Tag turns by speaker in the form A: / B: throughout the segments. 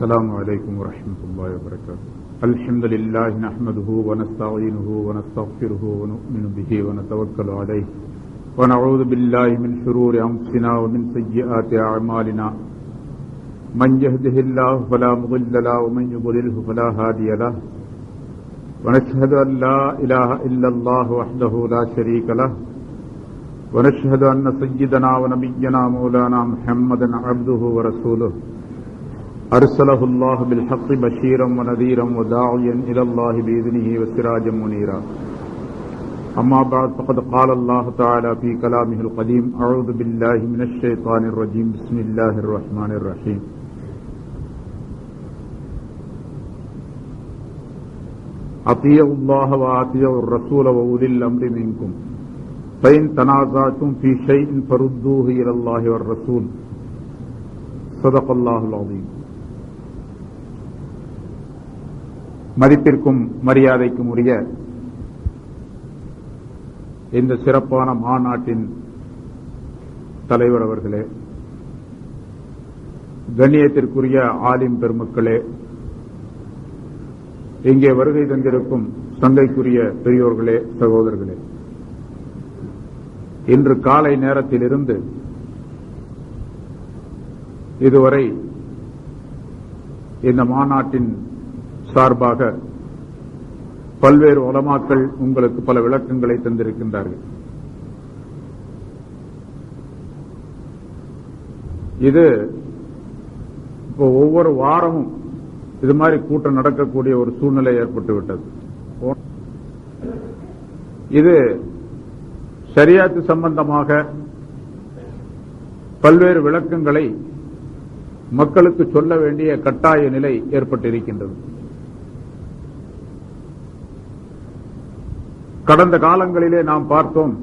A: السلام عليكم ورحمة الله وبركاته. الحمد لله نحمده ونستعينه ونستغفره ونؤمن به ونتوكل عليه ونعوذ بالله من شرور أنفسنا ومن سيئات أعمالنا. من يهده الله فلا مضل له ومن يضلله فلا هادي له. ونشهد أن لا إله إلا الله وحده لا شريك له. ونشهد أن سيدنا ونبينا مولانا محمدا عبده ورسوله أرسله الله بالحق بشيرا ونذيرا وداعيا إلى الله بإذنه وسراجا منيرا. أما بعد فقد قال الله تعالى في كلامه القديم: أعوذ بالله من الشيطان الرجيم. بسم الله الرحمن الرحيم. أطيعوا الله وأطيعوا الرسول وأولي الأمر منكم فإن تنازعتم في شيء فردوه إلى الله والرسول. صدق الله العظيم. மதிப்பிற்கும் மரியாதைக்கும் உரிய இந்த சிறப்பான மாநாட்டின் தலைவர் அவர்களே, கண்ணியத்திற்குரிய ஆலிம் பெருமக்களே, இங்கே வருகை தந்திருக்கும் சங்கைக்குரிய பெரியோர்களே, சகோதரர்களே, இன்று காலை நேரத்திலிருந்து இதுவரை இந்த மாநாட்டின் சார்பாக பல்வேறு உலமாக்கள் உங்களுக்கு பல விளக்கங்களை தந்திருக்கின்றார்கள். இது இப்போ ஒவ்வொரு வாரமும் இது மாதிரி கூட்டம் நடக்கக்கூடிய ஒரு சூழ்நிலை ஏற்பட்டுவிட்டது. இது ஷரியாத்து சம்பந்தமாக பல்வேறு விளக்கங்களை மக்களுக்கு சொல்ல வேண்டிய கட்டாய நிலை ஏற்பட்டிருக்கின்றது. கடந்த காலங்களிலே நாம் பார்த்தோம்,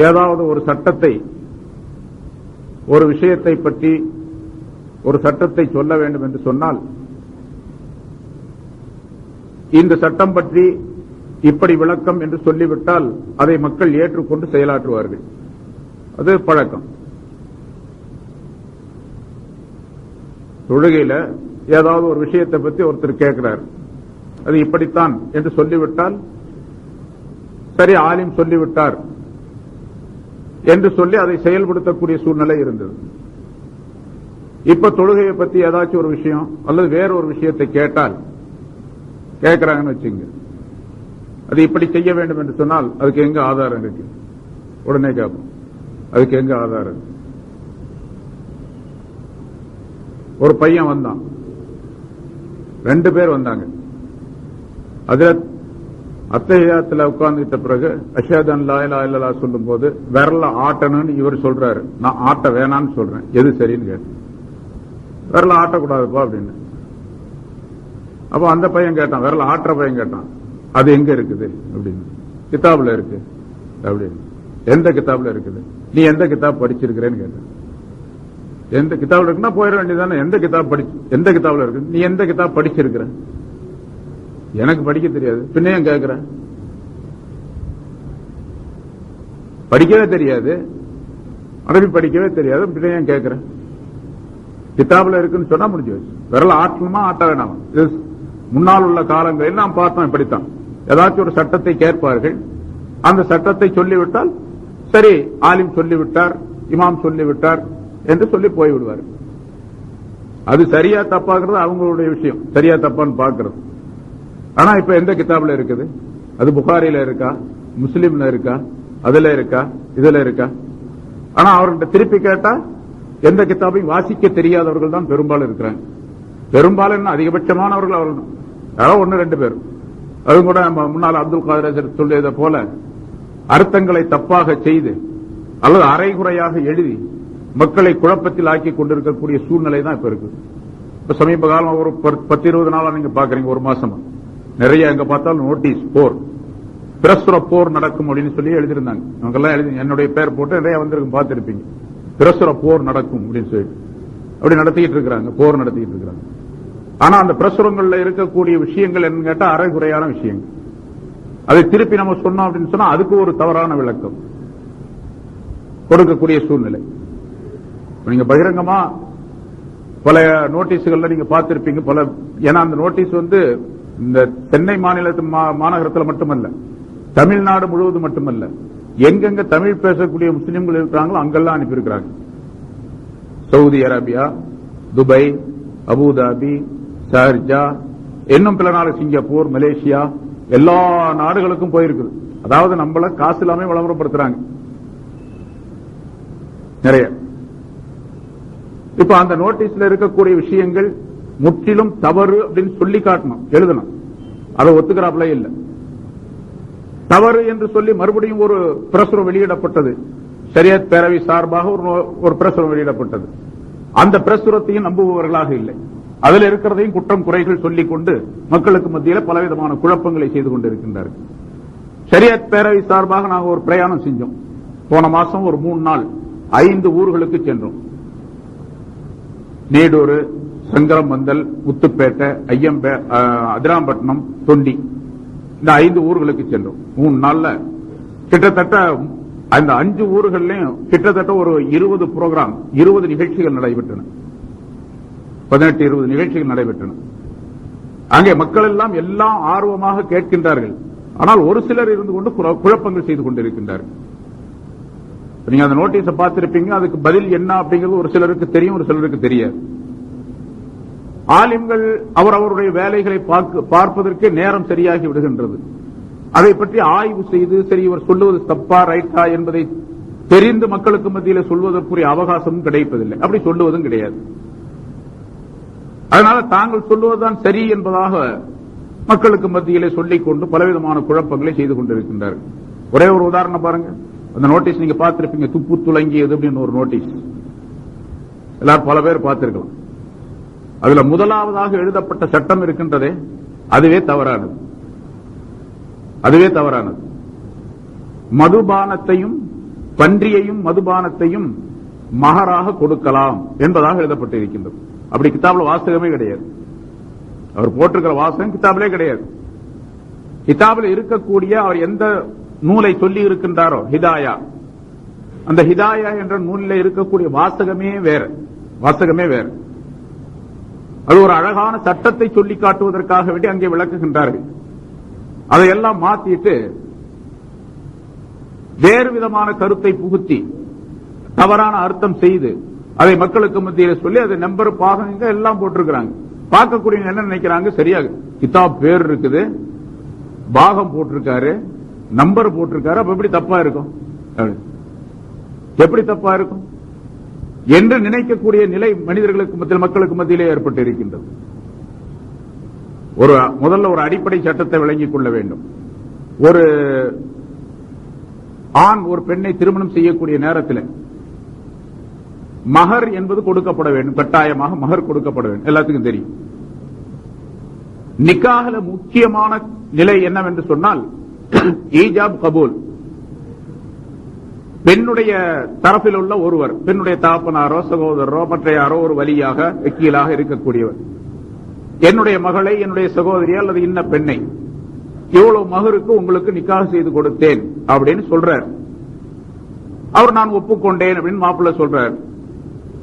A: ஏதாவது ஒரு சட்டத்தை, ஒரு விஷயத்தை பற்றி ஒரு சட்டத்தை சொல்ல வேண்டும் என்று சொன்னால், இந்த சட்டம் பற்றி இப்படி விளக்கம் என்று சொல்லிவிட்டால் அதை மக்கள் ஏற்றுக்கொண்டு செயலாற்றுவார்கள். அது பழக்கம். தொழுகையில ஏதாவது ஒரு விஷயத்தை பற்றி ஒருத்தர் கேட்கிறார், அது இப்படித்தான் என்று சொல்லிவிட்டால், சரி ஆலிம் சொல்லிவிட்டார் என்று சொல்லி அதை செயல்படுத்தக்கூடிய சூழ்நிலை இருந்தது. இப்ப தொழுகையை பற்றி ஏதாச்சும் ஒரு விஷயம் அல்லது வேற ஒரு விஷயத்தை கேட்டால், கேட்கிறாங்கன்னு வச்சுங்க, அது இப்படி செய்ய வேண்டும் என்று சொன்னால் அதுக்கு எங்க ஆதாரம் இருக்கு? உடனே கேட்போம், அதுக்கு எங்க ஆதாரம் இருக்கு? ஒரு பையன் வந்தான், 2 பேர் வந்தாங்க. அதுல அத்தஹியாத்துல உட்கார்ந்துட்ட பிறகு அஷ்ஹது அன் லா இலாஹா இல்லல்லாஹ் சொல்லும் போது விரல ஆட்டணும்னு இவர் சொல்றாரு. நான் ஆட்ட வேணான்னு சொல்றேன், எது சரின்னு கேட்டேன். விரல ஆட்டக்கூடாதுப்பா அப்படின்னு. அப்ப அந்த பையன் கேட்டான், விரல ஆட்டுற பையன் கேட்டான், அது எங்க இருக்குது அப்படின்னு. கிதாபுல இருக்கு அப்படின்னு. எந்த கிதாபுல இருக்குது? நீ எந்த கிதாப் படிச்சிருக்கிறேன்னு கேட்டேன். எந்த கிதாபுல இருக்குன்னா போயிட வேண்டியதானே. எந்த கிதாபுல இருக்கு? நீ எந்த கிதாப் படிச்சிருக்கிற? எனக்கு படிக்க தெரியாது, பின்ன ஏன் கேட்கிற? படிக்கவே தெரியாது, அரபி படிக்கவே தெரியாது, பின்ன ஏன் கேட்கிற? கிதாபுல இருக்குன்னு சொன்னா முடிஞ்சு வச்சு. விரல ஆட்டணுமா ஆட்ட வேணாமா? முன்னால் உள்ள காலங்களில் நாம் பார்த்தோம் இப்படித்தான். ஏதாச்சும் ஒரு சட்டத்தை கேட்பார்கள், அந்த சட்டத்தை சொல்லிவிட்டால் சரி ஆலிம் சொல்லிவிட்டார், இமாம் சொல்லிவிட்டார் என்று சொல்லி போய்விடுவார். அது சரியா தப்பாகிறது அவங்களுடைய விஷயம், சரியா தப்பான்னு பார்க்கிறது. ஆனா இப்ப எந்த கிதாபுல இருக்குது? அது புகாரில இருக்கா, முஸ்லிம்ல இருக்கா, அதுல இருக்கா, இதுல இருக்கா? ஆனா அவர்கிட்ட திருப்பி கேட்டா எந்த கிதாபையும் வாசிக்க தெரியாதவர்கள் தான் பெரும்பாலும் இருக்கிறாங்க. பெரும்பாலும் அதிகபட்சமானவர்கள் அவர்கள், யாரோ 1-2 பேர். அது கூட முன்னால் அப்துல் காதர் சொல்லியதை போல அர்த்தங்களை தப்பாக செய்து அல்லது அரைகுறையாக எழுதி மக்களை குழப்பத்தில் ஆக்கி கொண்டிருக்கக்கூடிய சூழ்நிலை தான் இப்ப இருக்கு. இப்ப சமீப காலம் ஒரு 10-20 நாளா நீங்க பாக்குறீங்க, ஒரு மாசமா நிறைய எங்க பார்த்தாலும் நோட்டீஸ் போர், பிரசுர போர் நடக்கும் அப்படின்னு சொல்லி எழுதியிருந்தாங்க. அவங்கெல்லாம் எழுதி என்னுடைய பேர் போட்டு நிறைய வந்திருக்கும், பார்த்திருப்பீங்க. பிரசுர போர் நடக்கும் அப்படின்னு சொல்லி அப்படி நடத்திக்கிட்டு இருக்கிறாங்க, போர் நடத்திக்கிட்டு இருக்கிறாங்க. ஆனா அந்த பிரசுரங்கள்ல இருக்கக்கூடிய விஷயங்கள் என்னன்னு கேட்டா அரைகுறையான விஷயங்கள். அதை திருப்பி நம்ம சொன்னோம் அப்படின்னு சொன்னா அதுக்கு ஒரு தவறான விளக்கம் கொடுக்கக்கூடிய சூழ்நிலை. நீங்க பகிரங்கமா பல நோட்டீஸ்கள்ல நீங்க பார்த்திருப்பீங்க. பல ஏன்னா அந்த நோட்டீஸ் இந்த சென்னை மாநகரத்தில் மட்டுமல்ல, தமிழ்நாடு முழுவதும் மட்டுமல்ல, எங்கெங்க தமிழ் பேசக்கூடிய முஸ்லிம்கள் இருக்கிறாங்களோ அங்கெல்லாம் அனுப்பியிருக்கிறாங்க. Saudi Arabia, Dubai, Abu Dhabi, Sharjah, இன்னும் பல நாடு, சிங்கப்பூர், மலேசியா, எல்லா நாடுகளுக்கும் போயிருக்குது. அதாவது நம்மள காசு இல்லாம விளம்பரப்படுத்துறாங்க நிறைய. இப்ப அந்த நோட்டீஸ்ல இருக்கக்கூடிய விஷயங்கள் முற்றிலும் தவறு அப்படின்னு சொல்லி காட்டணும், எழுதணும். அதை ஒத்துக்கிறாப்ல இல்ல, தவறு என்று சொல்லி மறுபடியும் ஒரு பிரசுரம் வெளியிடப்பட்டது. ஷரியத் பேரவை சார்பாக ஒரு பிரசுரம் வெளியிடப்பட்டது. அந்த பிரசுரத்தையும் நம்புபவர்களாக இல்லை. அதில் இருக்கிறதையும் குற்றம் குறைகள் சொல்லிக் கொண்டு மக்களுக்கு மத்தியில் பலவிதமான குழப்பங்களை செய்து கொண்டிருக்கின்றார்கள். ஷரியத் பேரவை சார்பாக நாங்கள் ஒரு பிரயாணம் செஞ்சோம். போன மாசம் ஒரு 3 நாள் 5 ஊர்களுக்கு சென்றோம். நீடூர், சங்கரமந்தல், முத்துப்பேட்டை, அதிராம்பட்டினம், தொண்டி, இந்த 5 ஊர்களுக்கு சென்றோம். 3 நாள்ல கிட்டத்தட்ட அந்த 5 ஊர்களையும் கிட்டத்தட்ட ஒரு 20 புரோகிராம், 20 நிகழ்ச்சிகள் நடைபெற்றன. 18-20 நிகழ்ச்சிகள் நடைபெற்றன. அங்கே மக்கள் எல்லாம் ஆர்வமாக கேட்கின்றார்கள். ஆனால் ஒரு சிலர் இருந்து கொண்டு குழப்பங்கள் செய்து கொண்டிருக்கின்றார்கள். நீங்க அந்த நோட்டீஸை பார்த்திருப்பீங்க. அதுக்கு பதில் என்ன அப்படிங்கிறது ஒரு சிலருக்கு தெரியும், ஒரு சிலருக்கு தெரியாது. ஆலிம்கள் அவருடைய வேலைகளை பார்ப்பதற்கு நேரம் சரியாகி விடுகின்றது. அதை பற்றி ஆய்வு செய்து சரி இவர் சொல்லுவது தப்பா ரைட்டா என்பதை தெரிந்து மக்களுக்கு மத்தியில் சொல்வதற்குரிய அவகாசமும் கிடைப்பதில்லை. அப்படி சொல்லுவதும் கிடையாது. அதனால தாங்கள் சொல்லுவதுதான் சரி என்பதாக மக்களுக்கு மத்தியிலே சொல்லிக் கொண்டு பலவிதமான குழப்பங்களை செய்து கொண்டிருக்கின்றார்கள். ஒரே ஒரு உதாரணம் பாருங்க. அந்த நோட்டீஸ் நீங்க பார்த்திருப்பீங்க, துப்பு துளங்கியது அப்படின்னு ஒரு நோட்டீஸ். எல்லாரும் பல பேர் பார்த்திருக்கலாம். அதுல முதலாவதாக எழுதப்பட்ட சட்டம் இருக்கின்றதே, அதுவே தவறானது. மதுபானத்தையும் பன்றியையும் மதுபானத்தையும் மகராக கொடுக்கலாம் என்பதாக எழுதப்பட்டிருக்கின்றது. அப்படி கிதாபுல வாசகமே கிடையாது. அவர் போட்டிருக்கிற வாசகம் கிதாபிலே கிடையாது. கிதாபில் இருக்கக்கூடிய அவர் எந்த நூலை சொல்லி இருக்கின்றாரோ, ஹிதாயா, அந்த ஹிதாயா என்ற நூலில் இருக்கக்கூடிய வாசகமே வேற. அது ஒரு அழகான சட்டத்தை சொல்லி காட்டுவதற்காக வேண்டி அங்கே விளக்குகின்றார்கள். அதையெல்லாம் மாத்திட்டு வேறு விதமான கருத்தை புகுத்தி தவறான அர்த்தம் செய்து அதை மக்களுக்கு மத்தியில் சொல்லி அதை நம்பர் பாகங்க எல்லாம் போட்டிருக்கிறாங்க. பார்க்கக்கூடிய என்ன நினைக்கிறாங்க, சரியாக கிதாப் பேர் இருக்குது, பாகம் போட்டிருக்காரு, நம்பர் போட்டிருக்காரு, அப்ப எப்படி தப்பா இருக்கும், என்று நினைக்கக்கூடிய நிலை மனிதர்களுக்கு மத்தியில், மக்களுக்கு மத்தியிலே ஏற்பட்டு இருக்கின்றது. முதல்ல ஒரு அடிப்படை சட்டத்தை விளங்கிக் கொள்ள வேண்டும். ஒரு ஆண் ஒரு பெண்ணை திருமணம் செய்யக்கூடிய நேரத்தில் மகர் என்பது கொடுக்கப்பட வேண்டும். கட்டாயமாக மகர் கொடுக்கப்பட வேண்டும், எல்லாத்துக்கும் தெரியும். நிக்காஹ்ல முக்கியமான நிலை என்னவென்று சொன்னால் ஈஜாப் கபூல். பெண்ணுடைய தரப்பில் உள்ள ஒருவர், பெண்ணுடைய தாப்பனாரோ சகோதரரோ மற்ற யாரோ ஒரு வலியாக வக்கீலாக இருக்கக்கூடியவர், என்னுடைய மகளை, என்னுடைய சகோதரி அல்லது இன்ன பெண்ணை இவ்வளவு மகருக்கு உங்களுக்கு நிக்காஹ் செய்து கொடுத்தேன் அப்படின்னு சொல்றார். அவர் நான் ஒப்புக்கொண்டேன் அப்படின்னு மாப்பிள்ளை சொல்றார்.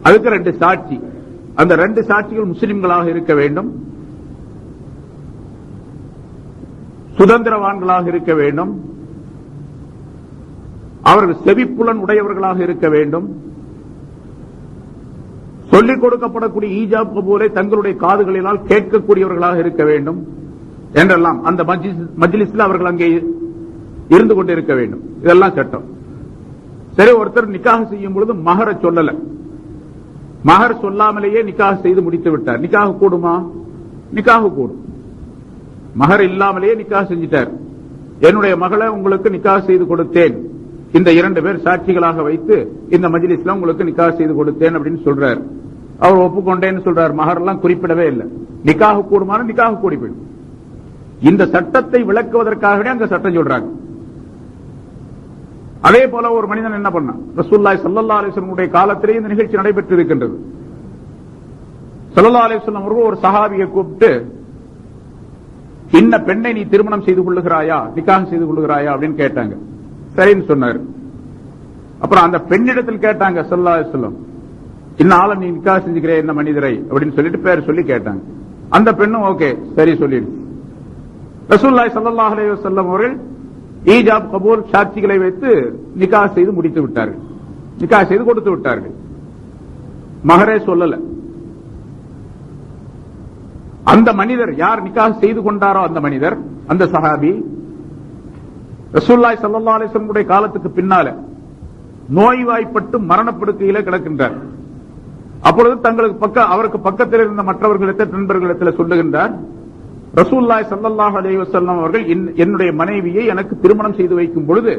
A: அதுக்கு 2 சாட்சி. அந்த 2 சாட்சிகள் முஸ்லிம்களாக இருக்க வேண்டும், சுதந்திரவான்களாக இருக்க வேண்டும், அவர்கள் செவிப்புலன் உடையவர்களாக இருக்க வேண்டும், சொல்லிக் கொடுக்கப்படக்கூடிய ஈஜாப் கபூலை தங்களுடைய காதுகளினால் கேட்கக்கூடியவர்களாக இருக்க வேண்டும் என்றெல்லாம் அந்த மஜ்லிஸ்ல அவர்கள் அங்கே இருந்து கொண்டிருக்க வேண்டும். இதெல்லாம் சட்டம். சரி, ஒருத்தர் நிக்காஹ் செய்யும் பொழுது மகர சொல்லல, மகர் சொல்லாமலேயே நிக்காஹ் செய்து முடித்து விட்டார். நிக்காஹ் கூடுமா? நிக்காஹ் கூடும். மகர் இல்லாமலேயே நிக்காஹ் செஞ்சிட்டார். என்னுடைய மகளை உங்களுக்கு நிக்காஹ் செய்து கொடுத்தேன், இந்த 2 பேர் சாட்சிகளாக வைத்து இந்த மஜ்லிஸ்ல உங்களுக்கு நிக்காஹ் செய்து கொடுத்தேன் அப்படின்னு சொல்றார். அவர் ஒப்புக்கொண்டேன்னு சொல்றார். மகர் எல்லாம் குறிப்பிடவே இல்லை. நிக்காஹ் கூடுமான நிக்காஹ் கூடி போயிடும். இந்த சட்டத்தை விளக்குவதற்காகவே அந்த சட்டம் சொல்றாங்க. அதே போல ஒரு மனிதன் என்ன பண்ணான், ரசூலுல்லாஹி ஸல்லல்லாஹு அலைஹி வஸல்லம் காலத்திலே இந்த நிகழ்ச்சி நடைபெற்று இருக்கின்றது. ஸல்லல்லாஹு அலைஹி வஸல்லம் அவர்கள் ஒரு சஹாபியை கூப்பிட்டு, இன்ன பெண்ணை நீ திருமணம் செய்து கொள்ளுகிறாயா, நிக்காஹ் செய்து கொள்ளுகிறாயா அப்படின்னு கேட்டாங்க. சரின்னு சொன்னார். அப்புறம் அந்த பெண்ணிடத்தில் கேட்டாங்க ஸல்லல்லாஹு அலைஹி வஸல்லம், ஆளை நீ நிக்கா செஞ்சுக்கிறே என்ன மனிதரை அப்படின்னு சொல்லிட்டு பேர் சொல்லி கேட்டாங்க. அந்த பெண்ணும் ஓகே சரி சொல்லிடு. ரசூலுல்லாஹி ஸல்லல்லாஹு அலைஹி வஸல்லம் அவர்கள் ஈஜாப் கபூல் சாட்சிகளை வைத்து நிக்கா செய்து முடித்து விட்டார்கள், நிக்கா செய்து கொடுத்து விட்டார்கள். மகரே சொல்லல. அந்த மனிதர் யார் நிக்கா செய்து கொண்டாரோ அந்த மனிதர், அந்த சஹாபி ரசூலுல்லாஹி ஸல்லல்லாஹு அலைஹி வஸல்லம் காலத்துக்கு பின்னால நோய்வாய்ப்பட்டு மரணப்படுக்கையில கிடக்கின்றார். அப்பொழுது தங்களுக்கு அவருக்கு பக்கத்தில் இருந்த மற்றவர்களிடத்தில் நண்பர்களிடத்தில் சொல்லுகின்றார், ரசூலுல்லாஹி ஸல்லல்லாஹு அலைஹி வஸல்லம் அவர்கள் என்னுடைய மனைவியை எனக்கு திருமணம் செய்து வைக்கும் பொழுது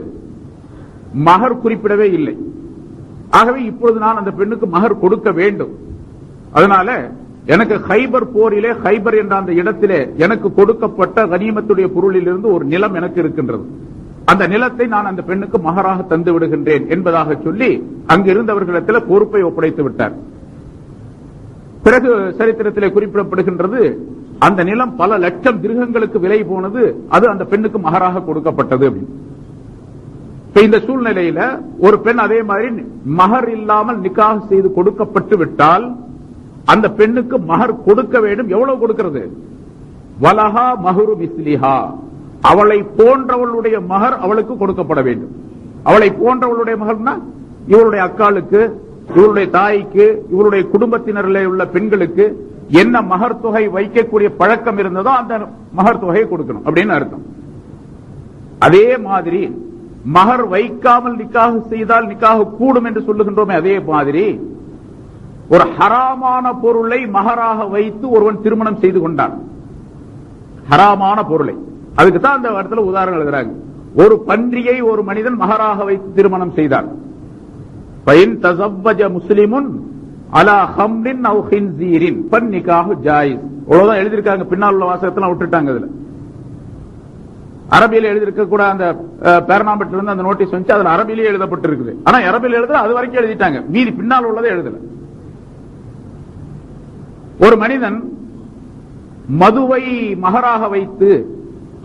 A: மகர் குறிப்பிடவே இல்லை. ஆகவே இப்பொழுது நான் அந்த பெண்ணுக்கு மகர் கொடுக்க வேண்டும். அதனால எனக்கு ஹைபர் போரிலே, ஹைபர் என்ற அந்த இடத்திலே எனக்கு கொடுக்கப்பட்ட கனிமத்துடைய பொருளில் இருந்து ஒரு நிலம் எனக்கு இருக்கின்றது, அந்த நிலத்தை நான் அந்த பெண்ணுக்கு மகராக தந்து விடுகின்றேன் என்பதாக சொல்லி அங்கிருந்தவர்களிடத்தில் பொறுப்பை ஒப்படைத்து விட்டார். பிறகு சரித்திரத்திலே குறிப்பிடப்படுகின்றது, அந்த நிலம் பல லட்சம் திர்ஹங்களுக்கு விலை போனது, அது அந்த பெண்ணுக்கு மகராக கொடுக்கப்பட்டது. இந்த சூழ்நிலையில ஒரு பெண் அதே மாதிரி மகர் இல்லாமல் நிக்காஹ் செய்து கொடுக்கப்பட்டு விட்டால் அந்த பெண்ணுக்கு மகர் கொடுக்க வேண்டும். எவ்வளவு கொடுக்கிறது? வலஹா மஹ்ரு மிஸ்லிஹா, அவளை போன்றவளுடைய மகர் அவளுக்கு கொடுக்கப்பட வேண்டும். அவளை போன்றவளுடைய மகர்னா இவருடைய அக்காளுக்கு, இவருடைய தாய்க்கு, இவருடைய குடும்பத்தினரில் உள்ள பெண்களுக்கு என்ன மகர் தொகை வைக்கக்கூடிய பழக்கம் இருந்ததோ அந்த மகர் தொகையை கொடுக்கணும் அப்படின்னு அர்த்தம். அதே மாதிரி மகர் வைக்காமல் நிக்காஹ் செய்தால் நிக்காஹ் கூடும் என்று சொல்லுகின்றோமே, அதே மாதிரி ஒரு ஹராமான பொருளை மகராக வைத்து ஒருவன் திருமணம் செய்து கொண்டான். ஹராமான பொருளை, அதுக்கு தான் அந்த இடத்துல உதாரணம் எழுதுறாங்க. ஒரு பன்றியை ஒரு மனிதன் மகராக வைத்து திருமணம் செய்தான். முஸ்லிமுன் அலா ஹம்ரின் அவ் ஹின்ஸீரின் ஃபன்னிகாஹு ஜாயிஸ். அவ்வளவுதான் எழுதியிருக்காங்க. பின்னால் உள்ள வாசகத்தெல்லாம் விட்டுட்டாங்க. அதுல அரபியில எழுதியிருக்க கூட அந்த பேரனாம்பட்டில இருந்து அந்த நோட்டீஸ் வந்து அதுல அரபியிலே எழுதப்பட்டிருக்குது. ஆனா அரபியில் எழுத அது வரைக்கும் எழுதிட்டாங்க, மீதி பின்னால் உள்ளதை எழுதல. ஒரு மனிதன் மதுவை மகராக வைத்து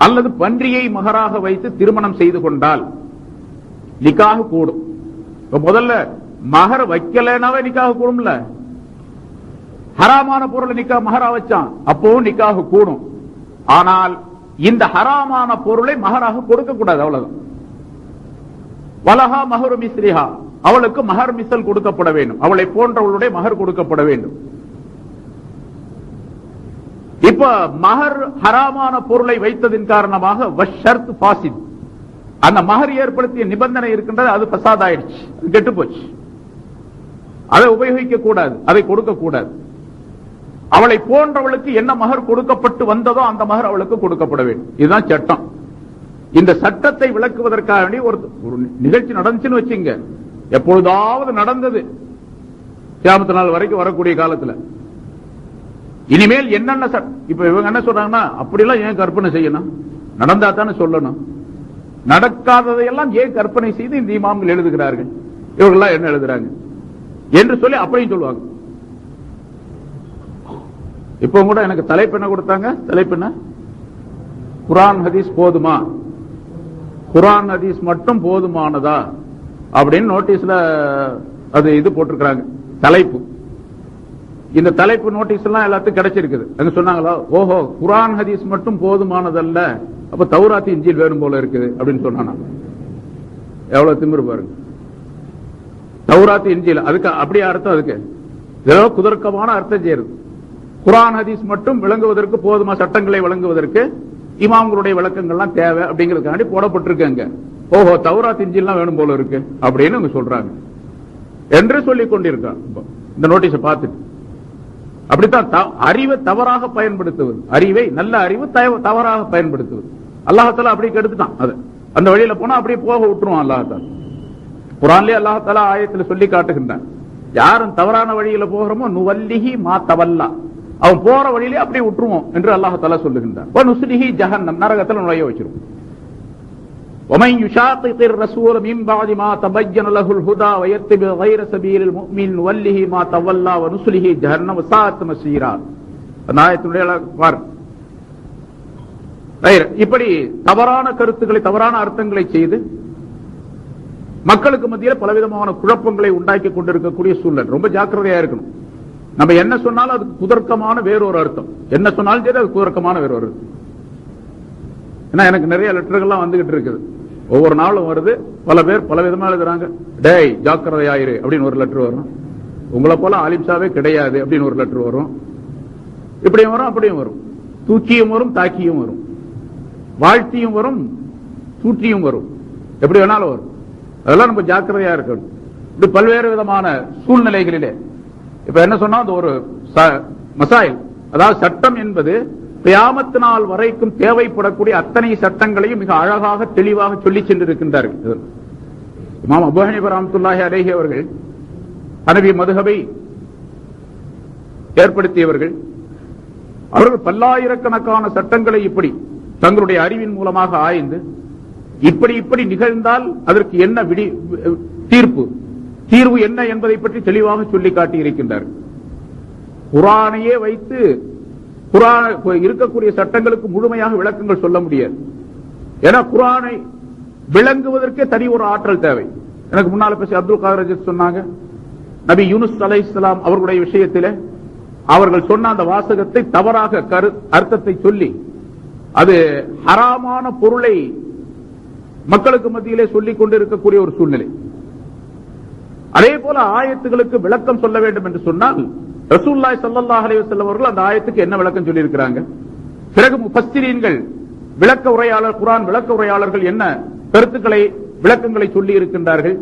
A: அல்லது பன்றியை மகராக வைத்து திருமணம் செய்து கொண்டால் நிக்காஹ் கூடும். முதல்ல மகர் வைக்கலனாவே நிக்காஹ் கூடும்ல. ஹராமான பொருளை நிக்காஹ் மகரா வச்சான், அப்போ நிக்காஹ் கூடும். ஆனால் இந்த ஹராமான பொருளை மகராக கொடுக்க கூடாது, அவ்வளவுதான். வலஹா மஹ்ரு மிஸ்லிஹா, அவளுக்கு மஹர் மிஸ்ல் கொடுக்கப்பட வேண்டும், அவளை போன்றவளுடைய மஹர் கொடுக்கப்பட வேண்டும். இப்ப மஹர் ஹராமான பொருளை வைத்ததின் காரணமாக வஷர்த் ஃபாசித், அந்த மஹர் ஏற்படுத்திய நிபந்தனை இருக்கின்றது, அது ஃபசாத் ஆயிடுச்சு, கெட்டு போச்சு. அதை உபயோகிக்க கூடாது, அதை கொடுக்க கூடாது. அவளை போன்றவளுக்கு என்ன மகர் கொடுக்கப்பட்டு வந்ததோ அந்த மகர் அவளுக்கு கொடுக்கப்பட வேண்டும். இதுதான் சட்டம். இந்த சட்டத்தை விளக்குவதற்காக வேண்டி ஒரு நிகழ்ச்சி நடந்துச்சுன்னு வச்சுங்க, எப்பொழுதாவது நடந்தது, கியாமத் நாள் வரைக்கும் வரக்கூடிய காலத்துல இனிமேல் என்னென்ன இப்ப இவங்க என்ன சொல்றாங்கன்னா, அப்படிலாம் ஏன் கற்பனை செய்யணும், நடந்தா தானே சொல்லணும், நடக்காததையெல்லாம் ஏன் கற்பனை செய்து இந்த இமாம்கள் எழுதுகிறார்கள், இவர்கள்லாம் என்ன எழுதுறாங்க என்று சொல்லி அப்படியும் சொல்லுவாங்க. இப்ப கூட எனக்கு தலைப்பு என்ன கொடுத்தாங்க, தலைப்பு என்ன, குர்ஆன் ஹதீஸ் போதுமா, குர்ஆன் ஹதீஸ் மட்டும் போதுமானதா அப்படின்னு நோட்டீஸ்ல அது இது போட்டிருக்கிறாங்க தலைப்பு. இந்த தலைப்பு நோட்டீஸ் எல்லாம் எல்லாத்துக்கும் கிடைச்சிருக்குது. அங்க சொன்னாங்களா, ஓஹோ குர்ஆன் ஹதீஸ் மட்டும் போதுமானதல்ல, அப்ப தௌராத் இன்ஜீல் வேணும் போல இருக்குது அப்படின்னு சொன்னாங்க. எவ்வளவு திமிரு பாருங்க. தௌராத் இன்ஜீல் அதுக்கு அப்படியே அர்த்தம், அதுக்கு ஏதோ குதர்க்கமான அர்த்தம் செய்யுது. குர்ஆன் ஹதீஸ் மட்டும் விளங்குவதற்கு போதுமா, சட்டங்களை வழங்குவதற்கு இமாம்களுடைய விளக்கங்கள்லாம் தேவை அப்படிங்கிறதுக்காண்டி போடப்பட்டிருக்காங்க. ஓஹோ தௌராத் இன்ஜீல்லாம் வேணும் போல இருக்கு அப்படின்னு அவங்க சொல்றாங்க என்று சொல்லிக் கொண்டிருக்காங்க. இந்த நோட்டீஸை பார்த்துட்டு அப்படித்தான் அறிவை தவறாக பயன்படுத்துவது, அறிவை நல்ல அறிவு தவறாக பயன்படுத்துவது. அல்லாஹ்தாலா அப்படி கெடுத்துட்டான். அது அந்த வழியில போனா அப்படியே போக விட்டுருவான் அல்லாஹ்தாலா. குர்ஆன்லயே அல்லாஹ்தாலா ஆயத்துல சொல்லி காட்டுகின்றான், யாரும் தவறான வழியில போகிறோமோ நுவல்லிஹி மா தவல்லா, அவன் போற வழியிலே அப்படியே விட்டுருவோம் என்று அல்லாஹ்தாலா சொல்லுகின்றான். நுஸ்லிஹி ஜஹன்னம், நரகத்தில் நுழைய வச்சிருவோம். ومن يشاقق الرسول من بعد ما تبين له الهدى ويتبع غير سبيل المؤمن نوله ما تولى ونصله جهنم وساءت مصيرا. அந்த ஆயத்துடைய பாருங்க. இப்படி தவறான கருத்துக்களை, தவறான அர்த்தங்களை செய்து மக்களுக்கு மத்தியில் பலவிதமான குழப்பங்களை உண்டாக்கி கொண்டிருக்கக்கூடிய சூழல். ரொம்ப ஜாக்கிரதையா இருக்கணும். நம்ம என்ன சொன்னாலும் அதுக்கு குதர்க்கமான வேறொரு அர்த்தம், என்ன சொன்னாலும் சரி அது குதர்க்கமான வேறொரு அர்த்தம். ஏன்னா எனக்கு நிறைய லெட்டர்கள்லாம் வந்துகிட்டு இருக்குது, ஒவ்வொரு நாளும் வருது, பல பேர் பல விதமா எழுதுறாங்க. டேய் ஜாக்கிரதையாயிரு அப்படின்னு ஒரு லெட்டர் வரும், உங்களை போல ஆலிம்சாவே கிடையாது அப்படின்னு ஒரு லெட்டர் வரும், இப்படியும் வரும் அப்படியும் வரும், தூக்கியும் வரும் தாக்கியும் வரும், வாழ்த்தியும் வரும் தூற்றியும் வரும், எப்படி வேணாலும் வரும். அதெல்லாம் நம்ம ஜாக்கிரதையா இருக்கணும். இப்படி பல்வேறு விதமான சூழ்நிலைகளிலே இப்ப என்ன சொன்னா ஒரு மசாயில், அதாவது சட்டம் என்பது கியாமத் நாள் வரைக்கும் தேவைப்படக்கூடிய அத்தனை சட்டங்களையும் மிக அழகாக தெளிவாக சொல்லி சென்றிருக்கின்றார்கள். இமாம் அபூ ஹனீஃபா ரஹ்மத்துல்லாஹி அலைஹி அவர்கள் ஹனபி மதுஹபை ஏற்படுத்தியவர்கள். அவர்கள் பல்லாயிரக்கணக்கான சட்டங்களை இப்படி தங்களுடைய அறிவின் மூலமாக ஆய்ந்து இப்படி இப்படி நிகழ்ந்தால் அதற்கு என்ன தீர்வு என்ன என்பதை பற்றி தெளிவாக சொல்லி காட்டியிருக்கின்றார். குர்ஆனையே வைத்து இருக்கக்கூடிய சட்டங்களுக்கு முழுமையாக விளக்கங்கள் சொல்ல முடியாது. ஏன்னா குர்ஆனை விளங்குவதற்கே தனி ஒரு ஆற்றல் தேவை. எனக்கு முன்னால பேசி அப்துல் காதர் சொன்னாங்க, நபி யூனுஸ் அலைஹிஸ்ஸலாம் அவர்களுடைய விஷயத்திலே அவர்கள் சொன்ன அந்த வாசகத்தை தவறாக அர்த்தத்தை சொல்லி அது ஹராமான பொருளை மக்களுக்கு மத்தியிலே சொல்லிக் கொண்டிருக்கக்கூடிய ஒரு சூழ்நிலை. அதே போல ஆயத்துகளுக்கு விளக்கம் சொல்ல வேண்டும் என்று சொன்னால் ரசூலுல்லாஹி ஸல்லல்லாஹு அலைஹி வஸல்லம் அவர்கள் அந்த ஆயத்துக்கு என்ன விளக்கம் சொல்லி இருக்கிறாங்க, பிறகு முஃபஸ்ஸிரீன்கள் விளக்க உரையாளர் குர்ஆன் விளக்க உரையாளர்கள் என்ன கருத்துக்களை விளக்கங்களை சொல்லி இருக்கின்றார்கள்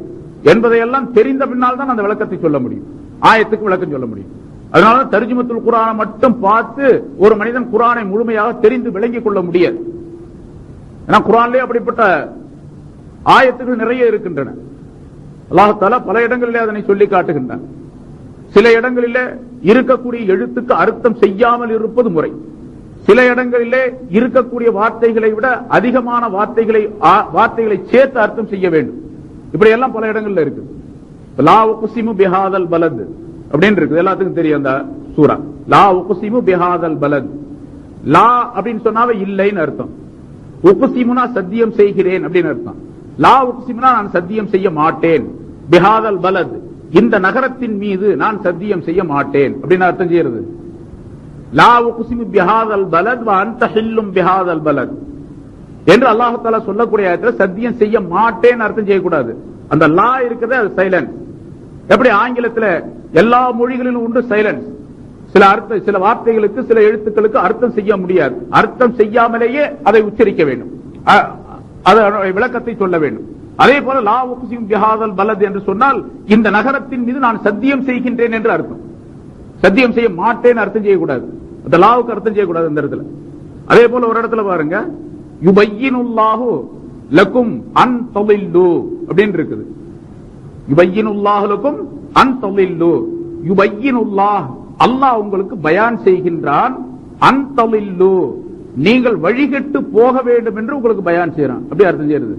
A: என்பதையெல்லாம் தெரிந்த பின்னால் தான் அந்த விளக்கத்தை சொல்ல முடியும், ஆயத்துக்கு விளக்கம் சொல்ல முடியும். அதனால தர்ஜுமத்துல் குர்ஆனை மட்டும் பார்த்து ஒரு மனிதன் குர்ஆனை முழுமையாக தெரிந்து விளங்கிக் கொள்ள முடியாது. ஏன்னா குர்ஆனிலே அப்படிப்பட்ட ஆயத்துகள் நிறைய இருக்கின்றன. அல்லாஹ் தஆலா பல இடங்களிலே அதனை சொல்லி காட்டுகின்றான். சில இடங்களிலே இருக்கக்கூடிய எழுத்துக்கு அர்த்தம் செய்யாமல் இருப்பது முறை, சில இடங்களிலே இருக்கக்கூடிய வார்த்தைகளை விட அதிகமான வார்த்தைகளை சேர்த்து அர்த்தம் செய்ய வேண்டும். இப்படி எல்லாம் பல இடங்கள்ல இருக்கு. லா உக்ஸிமு பிஹாதல் பலத் அப்படின்னு இருக்கு, எல்லாத்துக்கும் தெரியும் அந்த சூரா. லா உக்ஸிமு பிஹாதல் பலத், லா அப்படின்னு சொன்னாவே இல்லைன்னு அர்த்தம், உக்ஸிமுனா சத்தியம் செய்கிறேன் அப்படின்னு அர்த்தம். லா உக்ஸிமுனா நான் சத்தியம் செய்ய மாட்டேன், பிஹாதல் பலத் இந்த நகரத்தின் மீது நான் சத்தியம் செய்ய மாட்டேன் அப்படின்னு அர்த்தம் செய்யறது. லா உக்ஸிமு பிஹாதல் பலத் வ அன்த ஹில்லும் பிஹாதல் பலத் என்று அல்லாஹ் தஆலா சொல்லக்கூடிய ஆயத்துல சத்தியம் செய்ய மாட்டேன் அர்த்தம் செய்யக்கூடாது. அந்த லா இருக்குது அது சைலன்ஸ். எப்படி ஆங்கிலத்துல எல்லா மொழிகளிலும் உண்டு சைலன்ஸ், சில வார்த்தைகளுக்கு சில எழுத்துக்களுக்கு அர்த்தம் செய்ய முடியாது, அர்த்தம் செய்யாமலேயே அதை உச்சரிக்க வேண்டும், விளக்கத்தை சொல்ல வேண்டும். அதே போல லா உக்ஸிமு பிஹாதல் பலத் என்று சொன்னால் இந்த நகரத்தின் மீது நான் சத்தியம் செய்கின்றேன் என்று அர்த்தம், சத்தியம் செய்ய மாட்டேன் அர்த்தம் செய்யக்கூடாது, அந்த லாவுக்கு அர்த்தம் செய்யக்கூடாது இந்த இடத்துல. அதே போல ஒரு இடத்துல பாருங்க, யுபையினுல்லாஹு லக்கும் அன் தலில்லு அப்படின்னு இருக்குது. யுபையினுல்லாஹு லக்கும் அன் தலில்லு, யுபையினுல்லாஹ் அல்லாஹ் உங்களுக்கு பயான் செய்கின்றான், அன் தலில்லு நீங்கள் வழிகெட்டு போக வேண்டும் என்று உங்களுக்கு பயான் செய்யறான். அப்படி அர்த்தம் செய்யறது,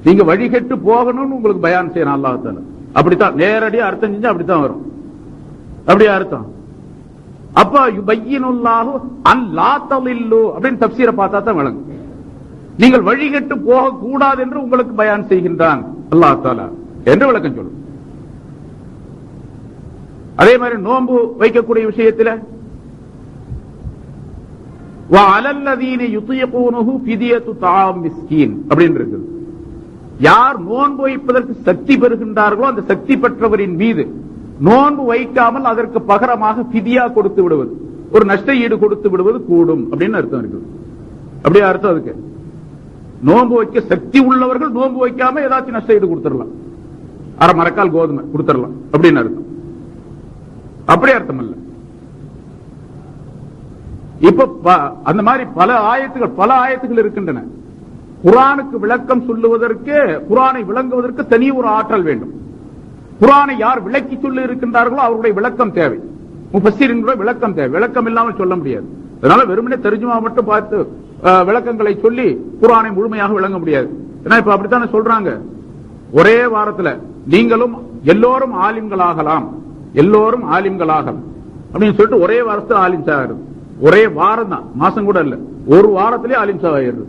A: நீங்க வழிகெட்டு போகணும்னு உங்களுக்கு பயான் செய்யறான் அல்லாஹ் தஆலா. அப்படித்தான் நேரடியா அர்த்தம் செஞ்சா அப்படித்தான் வரும், அப்படியே அர்த்தம். அப்ப யுபையினுல்லாஹு அன் லா தலில்லு அப்படின்னு தஃப்சீரை பார்த்தா தான் விளங்கும். நீங்கள் வழிகெட்டு போக கூடாது என்று உங்களுக்கு பயான் செய்கின்றான் அல்லாஹ் தஆலா என்று விளக்கம் சொல்லும். அதே மாதிரி நோன்பு வைக்கக்கூடிய விஷயத்தில் வ அலல்லதீன யுதீகூனஹு ஃபிதியத்து தஆம் மிஸ்கீன் அப்படின்னு இருக்குது. யார் நோன்பு வைப்பதற்கு சக்தி பெறுகின்றார்களோ அந்த சக்தி பெற்றவரின் மீது நோன்பு வைக்காமல் அதற்கு பகரமாக ஃபிதியா கொடுத்து விடுவது, ஒரு நஷ்ட ஈடு கொடுத்து விடுவது கூடும் அப்படின்னு அர்த்தம் இருக்குது. அப்படியே அர்த்தம் அதுக்கு. நோன்பு வைக்க சக்தி உள்ளவர்கள் நோன்பு வைக்காம ஏதாச்சும் நஷ்ட ஈடு கொடுத்துடலாம், அரை மரக்கால் கோதுமை கொடுத்துடலாம் அப்படின்னு அர்த்தம். அப்படி அர்த்தம் அல்ல. இப்ப அந்த மாதிரி பல ஆயத்துகள் இருக்கின்றன. குர்ஆனுக்கு விளக்கம் சொல்லுவதற்கு, குர்ஆனை விளங்குவதற்கு தனி ஒரு ஆற்றல் வேண்டும். குர்ஆனை யார் விளக்கி சொல்லி இருக்கின்றார்களோ அவருடைய விளக்கம் தேவை, முஃபஸ்ஸிரீன்களுடைய விளக்கம் தேவை, விளக்கம் இல்லாமல் சொல்ல முடியாது. அதனால வெறுமனே தர்ஜுமா மட்டும் பார்த்து விளக்கங்களை சொல்லி குர்ஆனை முழுமையாக விளங்க முடியாது. ஏன்னா இப்ப அப்படித்தானே சொல்றாங்க, ஒரே வாரத்தில் நீங்களும் எல்லோரும் ஆலிம்களாகலாம், எல்லோரும் ஆலிம்களாகலாம் அப்படின்னு சொல்லிட்டு ஒரே வாரத்தில் ஆலிம்சா ஆயிடுது. ஒரே வாரம் தான், மாசம் கூட இல்ல, ஒரு வாரத்திலே ஆலிம்சா ஆயிடுது.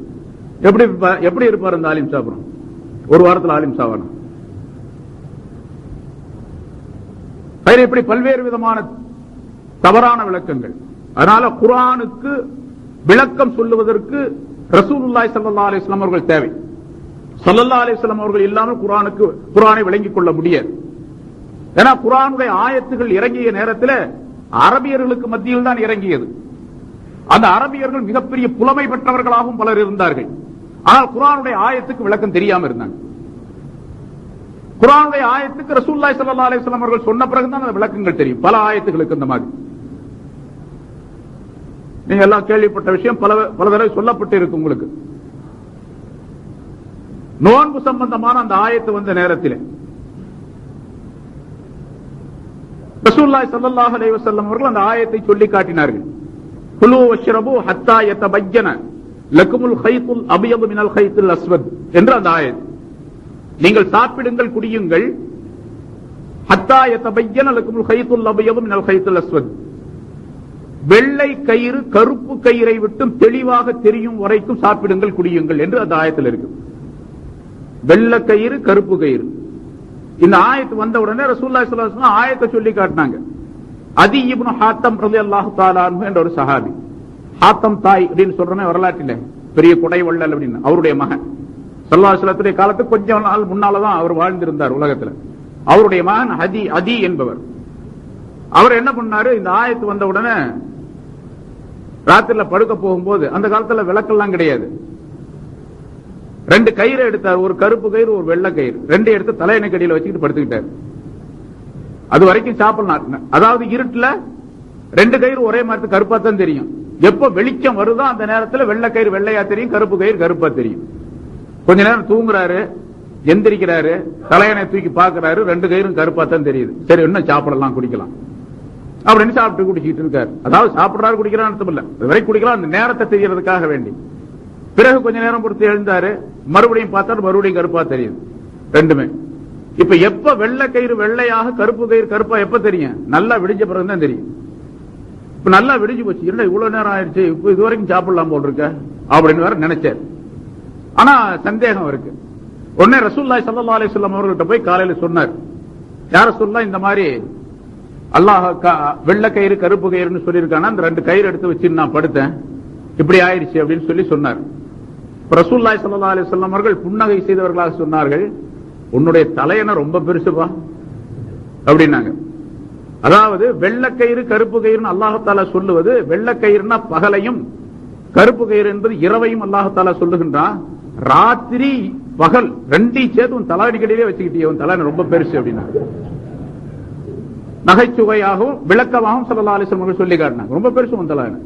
A: எப்படி இருப்பார் அந்த ஆலிம்சா? அப்புறம் ஒரு வாரத்தில் ஆலிம் சாவானா. இப்படி பல்வேறு விதமான தவறான விளக்கங்கள். அதனால குர்ஆனுக்கு விளக்கம் சொல்லுவதற்கு ரசூலுல்லாஹி ஸல்லல்லாஹு அலைஹி வஸல்லம் அவர்கள் தேவை. ஸல்லல்லாஹு அலைஹி வஸல்லம் அவர்கள் இல்லாமல் குர்ஆனை விளங்கிக் கொள்ள முடியாது. ஏன்னா குர்ஆனுடைய ஆயத்துகள் இறங்கிய நேரத்தில் அரபியர்களுக்கு மத்தியில் தான் இறங்கியது. அந்த அரபியர்கள் மிகப்பெரிய புலமை பெற்றவர்களாகவும் பலர் இருந்தார்கள். ஆனால் குர்ஆனுடைய ஆயத்துக்கு விளக்கம் தெரியாம இருந்தாங்க. குர்ஆனுடைய ஆயத்துக்கு ரசூலுல்லாஹி ஸல்லல்லாஹு அலைஹி வஸல்லம் அவர்கள் சொன்ன பிறகுதான் அந்த விளக்கங்கள் தெரியும். பல ஆயத்துகளுக்கு இந்த மாதிரி நீங்க எல்லாம் கேள்விப்பட்ட விஷயம் பல தடவை சொல்லப்பட்டு இருக்கு உங்களுக்கு. நோன்பு சம்பந்தமான அந்த ஆயத்து வந்த நேரத்தில் ரசூலுல்லாஹி ஸல்லல்லாஹு அலைஹி வஸல்லம் அவர்கள் அந்த ஆயத்தை சொல்லி காட்டினார்கள். குலு வஷ்ரபு ஹத்தா யதபய்யன லகுமுல் கைத்துல் அபியது மினல் கைத்துல் அஸ்வத் என்ற அந்த ஆயத். நீங்கள் சாப்பிடுங்கள், குடியுங்கள், ஹத்தா யதபய்யன லகுமுல் கைத்துல் அபியது மினல் கைத்துல் அஸ்வத், வெள்ளை கயிறு கருப்பு கயிறை விட்டும் தெளிவாக தெரியும் வரைக்கும் சாப்பிடுங்கள், குடியுங்கள் என்று அந்த ஆயத்தில் இருக்கு. வெள்ளை கயிறு கருப்பு கயிறு. இந்த ஆயத்து வந்த உடனே ரசூலுல்லாஹி ஸல்லல்லாஹு அலைஹி வஸல்லம் ஆயத்தை சொல்லி காட்டினாங்க. அதி இப்னு ஹாத்தம் ரலியல்லாஹு தஆலா அன்ஹு என்ற ஒரு சஹாபி, ஹாத்தம் தாய் அப்படின்னு சொல்றேன் வரலாற்றில் பெரிய கொடை வள்ளல் அப்படின்னு, அவருடைய மகன் ஸல்லல்லாஹு அலைஹி வஸல்லத்துடைய காலத்துக்கு கொஞ்சம் நாள் முன்னாலதான் அவர் வாழ்ந்திருந்தார் உலகத்தில். அவருடைய மகன் அதி என்பவர். அவர் என்ன பண்ணாரு, இந்த ஆயத்து வந்த உடனே ராத்திரில படுக்க போகும்போது, அந்த காலத்துல விளக்கெல்லாம் கிடையாது, 2 கயிறு எடுத்தார், ஒரு கருப்பு கயிறு ஒரு வெள்ளை கயிறு, 2 எடுத்து தலையணைக்கடியில் வச்சுக்கிட்டு படுத்துக்கிட்டார். அது வரைக்கும் சாப்பிடலாம். அதாவது இருட்டுல 2 கயிறு ஒரே மாதிரி கருப்பா தான் தெரியும். எப்ப வெளிச்சம் வருதோ அந்த நேரத்தில் வெள்ளை கயிறு வெள்ளையா தெரியும், கருப்பு கயிறு கருப்பா தெரியும். கொஞ்ச நேரம் தூங்குறாரு, எந்திரிக்கிறாரு, தலையணை தூக்கி பாக்குறாரு, 2 கயிறும் கருப்பா தான் தெரியுது. சரி இன்னும் சாப்பிடலாம், குடிக்கலாம் அப்படின்னு சாப்பிட்டு குடிச்சிட்டு இருக்காரு. அதாவது சாப்பிடுறாரு குடிக்கிறான்னு அர்த்தம் இல்ல, அது வரை குடிக்கலாம், அந்த நேரத்தை தெரியறதுக்காக வேண்டி. பிறகு கொஞ்ச நேரம் பொறுத்து எழுந்தாரு, மறுபடியும் பார்த்தாரு, மறுபடியும் கருப்பா தெரியுது ரெண்டுமே. இப்ப எப்ப வெள்ளை கயிறு வெள்ளையாக கருப்பு கயிறு கருப்பா எப்ப தெரியும், நல்லா விடிஞ்ச பிறகுதான் தெரியும். இப்ப நல்லா விடிஞ்சு போச்சு, இல்ல இவ்வளவு நேரம் ஆயிடுச்சு, இப்ப இது வரைக்கும் சாப்பிடலாம் போல் இருக்க அப்படின்னு வேற நினைச்சார். ஆனா சந்தேகம் இருக்கு. உடனே ரசூலுல்லாஹி ஸல்லல்லாஹு அலைஹி வஸல்லம் அவர்கள்ட்ட போய் காலையில சொன்னார், யார சொல்லலாம் இந்த மாதிரி அல்லாஹ் வெள்ளை கயிறு கருப்பு கயிறுன்னு சொல்லியிருக்கானா, அந்த 2 கயிறு எடுத்து வச்சு நான் படுத்தேன், இப்படி ஆயிடுச்சு அப்படின்னு சொல்லி சொன்னார். ரசூலுல்லாஹி ஸல்லல்லாஹு அலைஹி வஸல்லம் அவர்கள் புன்னகை செய்தவர்களாக சொன்னார்கள், உன்னுடைய தலையணை ரொம்ப பெருசுப்பா அப்படின்னாங்க. அதாவது வெள்ளை கயிறு கருப்பு கயிறுன்னு அல்லாஹ் தஆலா சொல்லுவது, வெள்ளை கயிறுனா பகலையும், கருப்பு கயிறு என்பது இரவையும் அல்லாஹ் தஆலா சொல்லுகின்றான். ராத்திரி பகல் 2 சேர்த்து உன் தலையணைக்கடியிலே வச்சுக்கிட்டே, உன் தலையணை ரொம்ப பெருசு அப்படின்னா நகைச்சுவையாகவும் விளக்கமாகவும் ஸல்லல்லாஹு அலைஹி வஸல்லம் சொல்லி காட்டினாங்க, ரொம்ப பெருசு உன் தலையணை.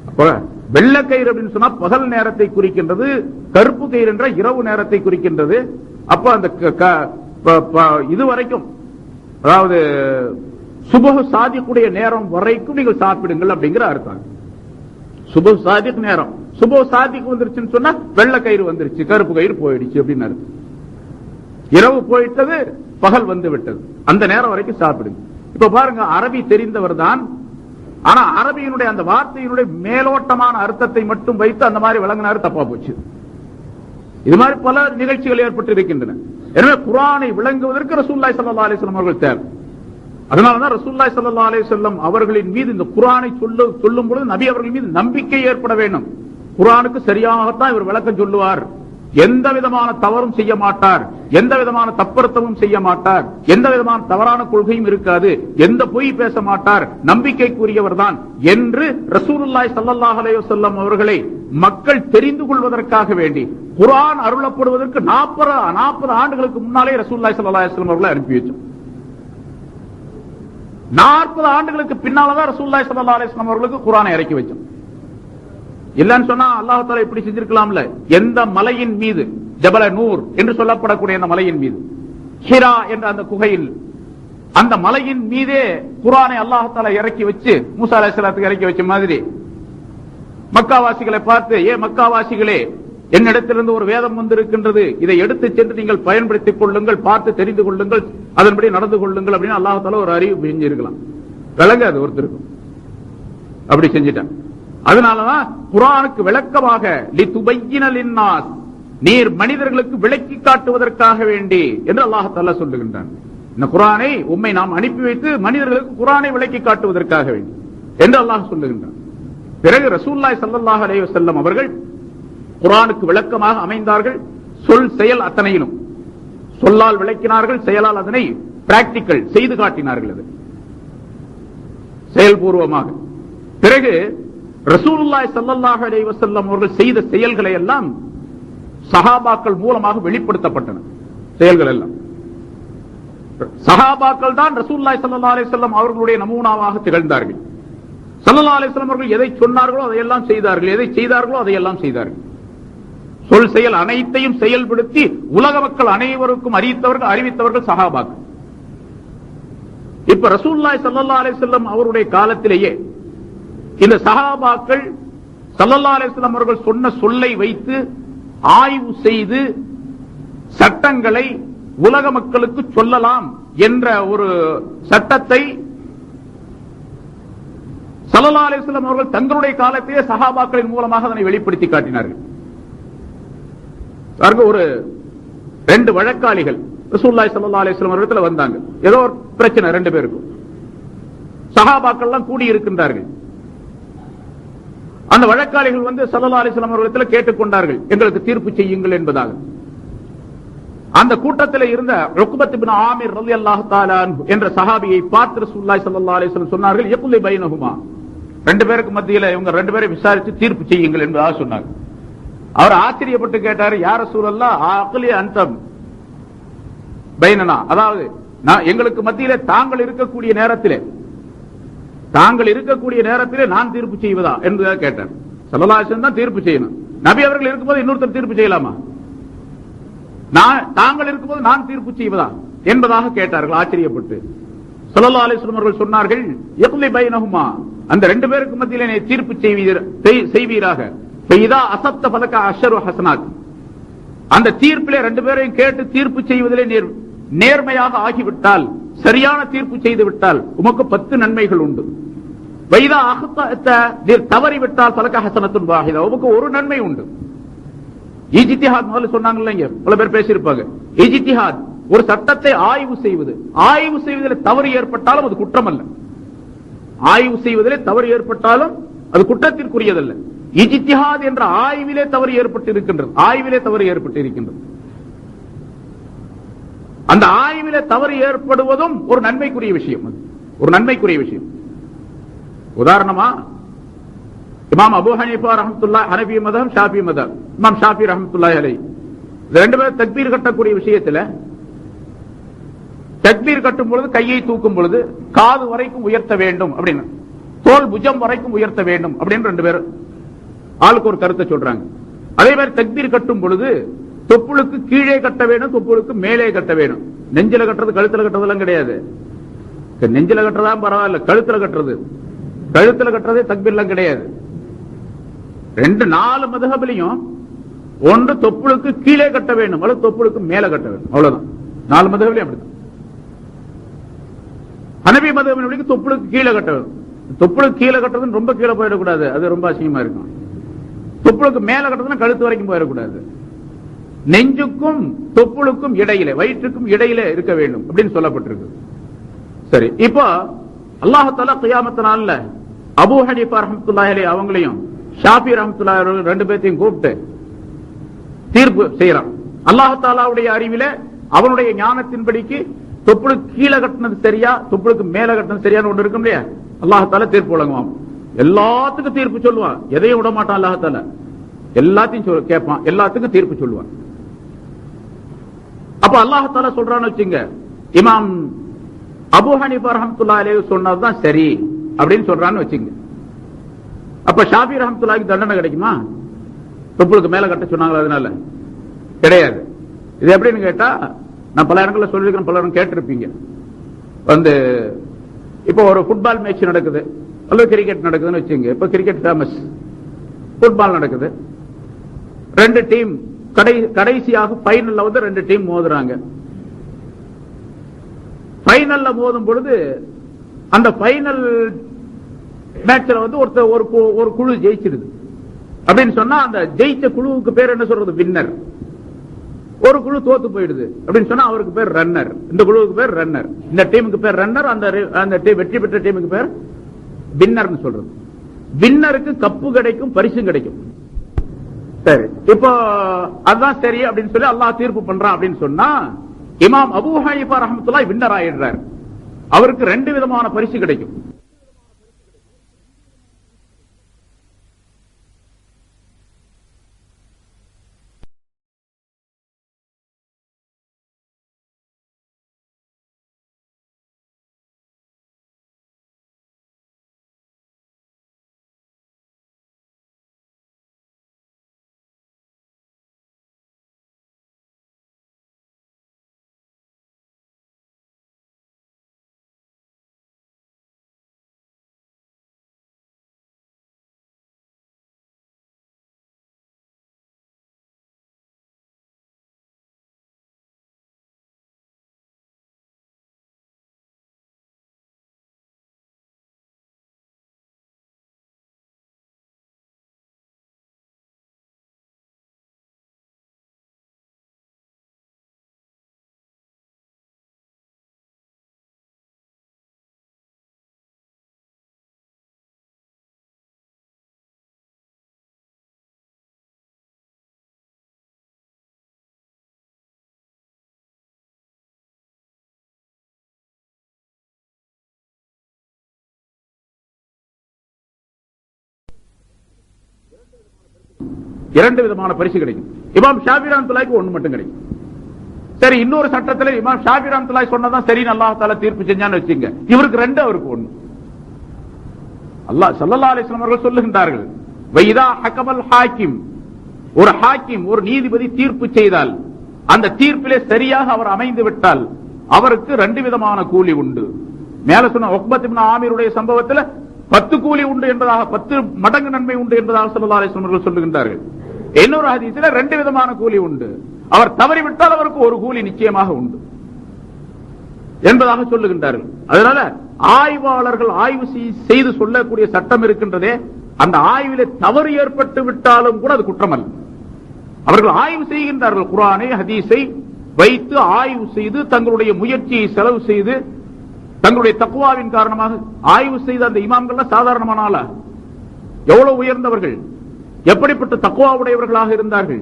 A: அப்ப வெள்ளை கயிறு அப்படின்னு சொன்னா பகல் நேரத்தை குறிக்கின்றது, கருப்பு கயிறு என்ற இரவு நேரத்தை குறிக்கின்றது. அப்ப அந்த இது வரைக்கும், அதாவது சுபஹ் சாதிக்குடைய நேரம் வரைக்கும் நீங்கள் சாப்பிடுங்கள் அப்படிங்கிற அர்த்தம். சுபஹ் சாதிக் நேரம், சுபஹ் சாதிக் வந்துருச்சுன்னு சொன்னா வெள்ளை கயிறு வந்துருச்சு, கருப்பு கயிறு போயிடுச்சு அப்படின்னு அர்த்தம். இரவு போயிட்டது, பகல் வந்து விட்டது, அந்த நேரம் வரைக்கும் சாப்பிடுங்க. இப்ப பாருங்க, அரபி தெரிந்தவர் தான், ஆனா அரபியினுடைய அந்த வார்த்தையினுடைய மேலோட்டமான அர்த்தத்தை மட்டும் வைத்து அந்த மாதிரி விளங்கினாரு, தப்பா போச்சு. இது மாதிரி பல நிகழ்ச்சிகள் ஏற்பட்டு இருக்கின்றன. எனவே குர்ஆனை விளங்குவதற்கு ரசூலுல்லாஹி ஸல்லல்லாஹு அலைஹி வஸல்லம் அவர்கள் தேவை. அதனாலதான் ரசூலுல்லாஹி ஸல்லல்லாஹு அலைஹி வஸல்லம் அவர்களின் மீது இந்த குர்ஆனை சொல்லும் பொழுது நபி அவர்கள் மீது நம்பிக்கை ஏற்பட வேண்டும். குர்ஆனுக்கு சரியாகத்தான் இவர் விளக்கம் சொல்லுவார், எந்த விதமான தவறும் செய்ய மாட்டார், எந்த விதமான தப்பர்த்தமும் செய்ய மாட்டார், எந்த விதமான தவறான கொள்கையும் இருக்காது, எந்த பொய் பேச மாட்டார், நம்பிக்கைக்குரியவர் தான் என்று ரசூலுல்லாஹி ஸல்லல்லாஹு அலைஹி வஸல்லம் அவர்களை மக்கள் தெரிந்து கொள்வதற்காக வேண்டி குர்ஆன் அருளப்படுவதற்கு 40 ஆண்டுகளுக்கு முன்னாலே ரசூலுல்லாஹி ஸல்லல்லாஹு அலைஹி வஸல்லம் அவர்களை அனுப்பி வச்சோம். 40 ஆண்டுகளுக்கு பின்னால்தான் ரசூலுல்லாஹி ஸல்லல்லாஹு அலைஹி வஸல்லம் அவர்களுக்கு குர்ஆனை இறக்கி வச்சோம். இல்லன்னு சொன்னா அல்லாஹ் தஆலா இப்படி செஞ்சிருக்கலாம்ல. எந்த மலையின் மீது, ஜபல நூர் என்று சொல்லப்படக்கூடிய அந்த மலையின் மீது, ஹிரா என்ற அந்த குகையில், அந்த மலையின் மீதே குர்ஆனை அல்லாஹ் தஆலா இறக்கி வச்சு, மூசா அலைஹிஸ்ஸலாத்துக்கு இறக்கி வச்ச மாதிரி மக்காவாசிகளை பார்த்து, ஏ மக்காவாசிகளே, என்னிடத்திலிருந்து ஒரு வேதம் வந்திருக்கின்றது, இதை எடுத்து சென்று நீங்கள் பயன்படுத்திக் கொள்ளுங்கள், பார்த்து தெரிந்து கொள்ளுங்கள், அதன்படி நடந்து கொள்ளுங்கள் அப்படின்னு அல்லாஹ் தஆலா ஒரு அறிவிப்பு செஞ்சிருக்கலாம். விளங்காது ஒருத்தருக்கும், அப்படி செஞ்சிட்டான். அதனாலதான் குர்ஆனுக்கு விளக்கமாக லிதுபய்யின லின்னாஸ், நீர் மனிதர்களுக்கு விளக்கி காட்டுவதற்காக வேண்டி என்று அல்லாஹ் தஆலா சொல்லுகின்றான். இந்த குர்ஆனை உம்மை நாம் அனுப்பி வைத்து மனிதர்களுக்கு குர்ஆனை விளக்கி காட்டுவதற்காக வேண்டி என்று அல்லாஹ் சொல்லுகின்றான். பிறகு ரசூலுல்லாஹி ஸல்லல்லாஹு அலைஹி வஸல்லம் அவர்கள் குர்ஆனுக்கு விளக்கமாக அமைந்தார்கள். சொல் செயல் அத்தனையிலும் சொல்லால் விளக்கினார்கள், செயலால் அதனை பிராக்டிக்கல் செய்து காட்டினார்கள், அது செயல்பூர்வமாக. பிறகு ரசூலுல்லாஹி ஸல்லல்லாஹு அலைஹி வஸல்லம் அவர்கள் செய்த செயல்களை எல்லாம் சஹாபாக்கள் மூலமாக வெளிப்படுத்தப்பட்டன. செயல்கள் எல்லாம் சஹாபாக்கள் தான் ரசூலுல்லாஹி ஸல்லல்லாஹு அலைஹி வஸல்லம் அவர்களுடைய நமூனாவாக திகழ்ந்தார்கள். ஸல்லல்லாஹு அலைஹி வஸல்லம் அவர்கள் எதை சொன்னார்களோ அதையெல்லாம் செய்தார்கள், எதை செய்தார்களோ அதையெல்லாம் செய்தார்கள். சொல் செயல் அனைத்தையும் செயல்படுத்தி உலக மக்கள் அனைவருக்கும் அறிவித்தவர்கள் சஹாபாக்கள். இப்ப ரசூலுல்லாஹி ஸல்லல்லாஹு அலைஹி வஸல்லம் அவருடைய காலத்திலேயே இந்த சஹாபாக்கள் ஸல்லல்லாஹு அலைஹி வஸல்லம் அவர்கள் சொன்ன சொல்லை வைத்து ஆய்வு செய்து சட்டங்களை உலக மக்களுக்கு சொல்லலாம் என்ற ஒரு சட்டத்தை ஸல்லல்லாஹு அலைஹி வஸல்லம் அவர்கள் தங்களுடைய காலத்திலே சஹாபாக்களின் மூலமாக அதனை வெளிப்படுத்தி காட்டினார்கள். ஒரு 2 வழக்காளிகள் ரசூலுல்லாஹி ஸல்லல்லாஹு அலைஹி வஸல்லம் அவர்கள் வந்தாங்க. ஏதோ ஒரு பிரச்சனை 2 பேருக்கும். சஹாபாக்கள் எல்லாம் கூடி இருக்கின்றார்கள். அந்த வழக்காளிகள் வந்து ஸல்லல்லாஹு அலைஹி வஸல்லம் அவர்களிடத்தில் கேட்டுக்கொண்டார்கள், எங்களுக்கு தீர்ப்பு செய்யுங்கள் என்பதாக. அந்த கூட்டத்தில் இருந்த உக்பத் இப்னு ஆமிர் ரலியல்லாஹு தஆலா அன்ஹு என்ற சஹாபியை பார்த்து ரசூலுல்லாஹி ஸல்லல்லாஹு அலைஹி வஸல்லம் சொன்னார்கள், யக்லி பைனஹுமா, 2 பேருக்கு மத்தியில் இவங்க 2 பேரை விசாரித்து தீர்ப்பு செய்யுங்கள் என்பதாக சொன்னாங்க. அவர் ஆச்சரியப்பட்டு கேட்டார், யா ரசூலல்லாஹ் அக்லி அன்தம் பைனனா, அதாவது எங்களுக்கு மத்தியிலே தாங்கள் இருக்கக்கூடிய நேரத்திலே நான் தீர்ப்பு செய்வதா என்று கேட்டார். ஸல்லல்லாஹு அலைஹி வஸல்லம் தான் தீர்ப்பு செய்யணும். நபி அவர்கள் இருக்கும்போது இன்னொருத்தர் தீர்ப்பு செய்யலாமா? தாங்கள் இருக்கும்போது நான் தீர்ப்பு செய்வதா என்பதாக கேட்டார்கள் ஆச்சரியப்பட்டு. ஸல்லல்லாஹு அலைஹி வஸல்லம் அவர்கள் சொன்னார்கள், யக்லி பைனஹுமா, அந்த 2 பேருக்கு மத்தியிலே நீ தீர்ப்பு செய்வீராக. ஃபைதா அஸப்த ஃபலக அஷ்ரு ஹஸனாத், அந்த தீர்ப்பிலே 2 பேரையும் கேட்டு தீர்ப்பு செய்வதிலே நேர்மையாக ஆகிவிட்டால், சரியான தீர்ப்பு செய்து விட்டால் உமக்கு 10 நன்மைகள் உண்டு. வைதா அஹ்தஅத, நீர் தவறிவிட்டால் ஃபலக ஹஸனத்துன் வாஹிதா, உமக்கு 1 நன்மை உண்டு. இஜ்திஹாத் முதல்ல சொன்னாங்கல்ல, இங்க பல பேர் பேசியிருப்பாங்க. இஜ்திஹாத் ஒரு சட்டத்தை ஆய்வு செய்வது, ஆய்வு செய்வதில் தவறு ஏற்பட்டாலும் அது குற்றம் அல்ல. ஆய்வு செய்வதிலே தவறு ஏற்பட்டாலும் அது குற்றத்திற்குரியதல்ல. இஜ்திஹாத் என்ற ஆய்விலே தவறு ஏற்பட்டிருக்கின்றது. அந்த ஆய்விலே தவறு ஏற்படுவதும் ஒரு நன்மைக்குரிய விஷயம். உதாரணமா இமாம் அபூ ஹனீஃபா ரஹ்மத்துல்லாஹி ஹனஃபி மذஹப், ஷாஃபி மذஹப், இமாம் ஷாஃபி ரஹ்மத்துல்லாஹி அலைஹி 2 பேர் தக்பீர் கட்டக்கூடிய விஷயத்துல, தக்பீர் கட்டும் பொழுது கையை தூக்கும் பொழுது காது வரைக்கும் உயர்த்த வேண்டும் அப்படின்னு, தோல் புஜம் வரைக்கும் உயர்த்த வேண்டும் அப்படின்னு 2 பேர் ஆளுக்கு ஒரு கருத்தை சொல்றாங்க. அதே மாதிரி தக்பீர் கட்டும் பொழுது தொப்புளுக்கு கீழே கட்ட வேண்டும், தொப்புளுக்கு மேலே கட்ட வேண்டும். நெஞ்சில கட்டுறது கழுத்துல கட்டுறதெல்லாம் கிடையாது. நெஞ்சில கட்டுறதா பரவாயில்ல, கழுத்துல கட்டுறதே தக்பீர்லாம் கிடையாது. 4 மதுஹபிலையும் ஒன்று தொப்புளுக்கு கீழே கட்ட வேண்டும், அல்லது தொப்புளுக்கு மேல கட்ட வேண்டும், அவ்வளவுதான். 4 மதுஹபிலையும் அப்படிதான். ஹனபி மதுஹபின் தொப்புளுக்கு கீழே கட்ட வேண்டும். தொப்புளுக்கு கீழே கட்டுறது ரொம்ப கீழே போயிடக்கூடாது, அது ரொம்ப அசிங்கமா இருக்கும். தொப்புளுக்கு மேல கட்டுறதுன்னா கழுத்து வரைக்கும் போயிடக்கூடாது. நெஞ்சுக்கும் தொப்புளுக்கும் இடையில, வயிற்றுக்கும் இடையில இருக்க வேண்டும் அப்படின்னு சொல்லப்பட்டிருக்கு. சரி, இப்போ அல்லாஹ் தஆலா கியாமத் நாள்ல அபூ ஹனீஃபா ரஹ்மத்துல்லாஹி அலைஹி அவங்களையும் ஷாஃபி ரஹ்மத்துல்லாஹி அலைஹி 2 பேரையும் கூப்பிட்டு தீர்ப்பு செய்யறான். அல்லாஹ் தஆலாவுடைய அறிவில அவனுடைய ஞானத்தின்படிக்கு தொப்புளுக்கு கீழே கட்டினது சரியா, தொப்புளுக்கு மேல கட்டினது சரியான்னு ஒன்று இருக்கும் இல்லையா? அல்லாஹ் தஆலா தீர்ப்பு வழங்குவான். எல்லாத்துக்கும் தீர்ப்பு சொல்லுவான், எதையும் விட மாட்டான். அல்லாஹ் தஆலா எல்லாத்தையும் கேட்பான், எல்லாத்துக்கும் தீர்ப்பு சொல்லுவான். அப்ப அல்லாஹ் தஆலா சொல்றான்னு வச்சுங்க, இமாம் அபூ ஹனீஃபா ரஹ்மத்துல்லாஹி அலைஹி சொன்னதுதான் சரி அப்படின்னு சொல்றான்னு வச்சுங்க. அப்ப ஷாஃபி ரஹ்மத்துல்லாஹிக்கு தண்டனை கிடைக்குமா? தொப்புளுக்கு மேல கட்ட சொன்னாங்களா? அதனால கிடையாது. இது எப்படின்னு கேட்டா, நான் பல இடங்களில் சொல்லியிருக்கிறேன், பலரும் கேட்டிருப்பீங்க. இப்போ ஒரு ஃபுட்பால் மேட்ச் நடக்குது அல்லது கிரிக்கெட் நடக்குதுன்னு வச்சுங்க. இப்ப கிரிக்கெட் ஃபேமஸ், ஃபுட்பால் நடக்குது. 2 டீம் கடைசியாக ஃபைனல்ல 2 டீம் மோதுறாங்க. ஃபைனல்ல மோதும் பொழுது அந்த ஃபைனல் மேட்ச்ல ஒரு குழு ஜெயிச்சிருது அப்படின்னு சொன்னா, அந்த ஜெயிச்ச குழுவுக்கு பேர் என்ன சொல்றது? வின்னர். ஒரு குழு தோத்து போயிடுது அப்படின்னு சொன்னா அவருக்கு பேர் ரன்னர், இந்த குழுவுக்கு பேர் ரன்னர், இந்த டீமுக்கு பேர் ரன்னர், அந்த வெற்றி பெற்ற டீமுக்கு பேர் வின்னர் சொல்றது. வின்னருக்கு கப்பு கிடைக்கும், பரிசும் கிடைக்கும். சரி, இப்போ அதுதான் சரி அப்படின்னு சொல்லி அல்லாஹ் தீர்ப்பு பண்றான் அப்படின்னு சொன்னா இமாம் அபூ ஹனீஃபா ரஹ்மத்துல்லாஹி வின்னர் ஆயிடுறார். அவருக்கு 2 விதமான பரிசு கிடைக்கும். இரண்டு விதமான பரிசு கிடைக்கும். இமாம் ஷாஃபி ரஹ்மத்துல்லாஹிக்கு ஒண்ணு மட்டும் கிடைக்கும். சரி, இன்னொரு சட்டத்தில் இமாம் ஷாஃபி ரஹ்மத்துல்லாஹி சொன்னதான் சரி அல்லாஹ் தஆலா தீர்ப்பு செஞ்சான்னு வச்சுங்க, இவருக்கு 2 அவருக்கு 1. அல்லாஹ் ஸல்லல்லாஹு அலைஹி வஸல்லம் அவர்கள் சொல்லுகின்றார்கள், வைதா ஹக்கமல் ஹாக்கிம், ஒரு ஹாக்கிம் ஒரு நீதிபதி தீர்ப்பு செய்தால் அந்த தீர்ப்பிலே சரியாக அவர் அமைந்து விட்டால் அவருக்கு 2 விதமான கூலி உண்டு. மேல சொன்ன உக்பத் இப்னு ஆமீருடைய சம்பவத்தில் 10 கூலி உண்டு என்பதாக, 10 மடங்கு நன்மை உண்டு என்பதாக ஸல்லல்லாஹு அலைஹி வஸல்லம் அவர்கள் சொல்லுகின்றார்கள். இன்னொரு ஹதீஸில் 2 விதமான கூலி உண்டு. அவர் தவறிவிட்டால் அவருக்கு 1 கூலி நிச்சயமாக உண்டு என்பதாக சொல்லுகின்றார்கள். அதனால ஆய்வாளர்கள் ஆய்வு செய்து சொல்லக்கூடிய சட்டம் இருக்கின்றதே, அந்த ஆய்விலே தவறு ஏற்பட்டு விட்டாலும் கூட அது குற்றம் அல்ல. அவர்கள் ஆய்வு செய்கின்றார்கள், குர்ஆனை ஹதீஸை வைத்து ஆய்வு செய்து தங்களுடைய முயற்சியை செலவு செய்து தங்களுடைய தக்வாவின் காரணமாக ஆய்வு செய்த அந்த இமாம்கள் சாதாரணமான ஆளா? எவ்வளவு உயர்ந்தவர்கள், எப்படிப்பட்ட தக்வா உடையவர்களாக இருந்தார்கள்,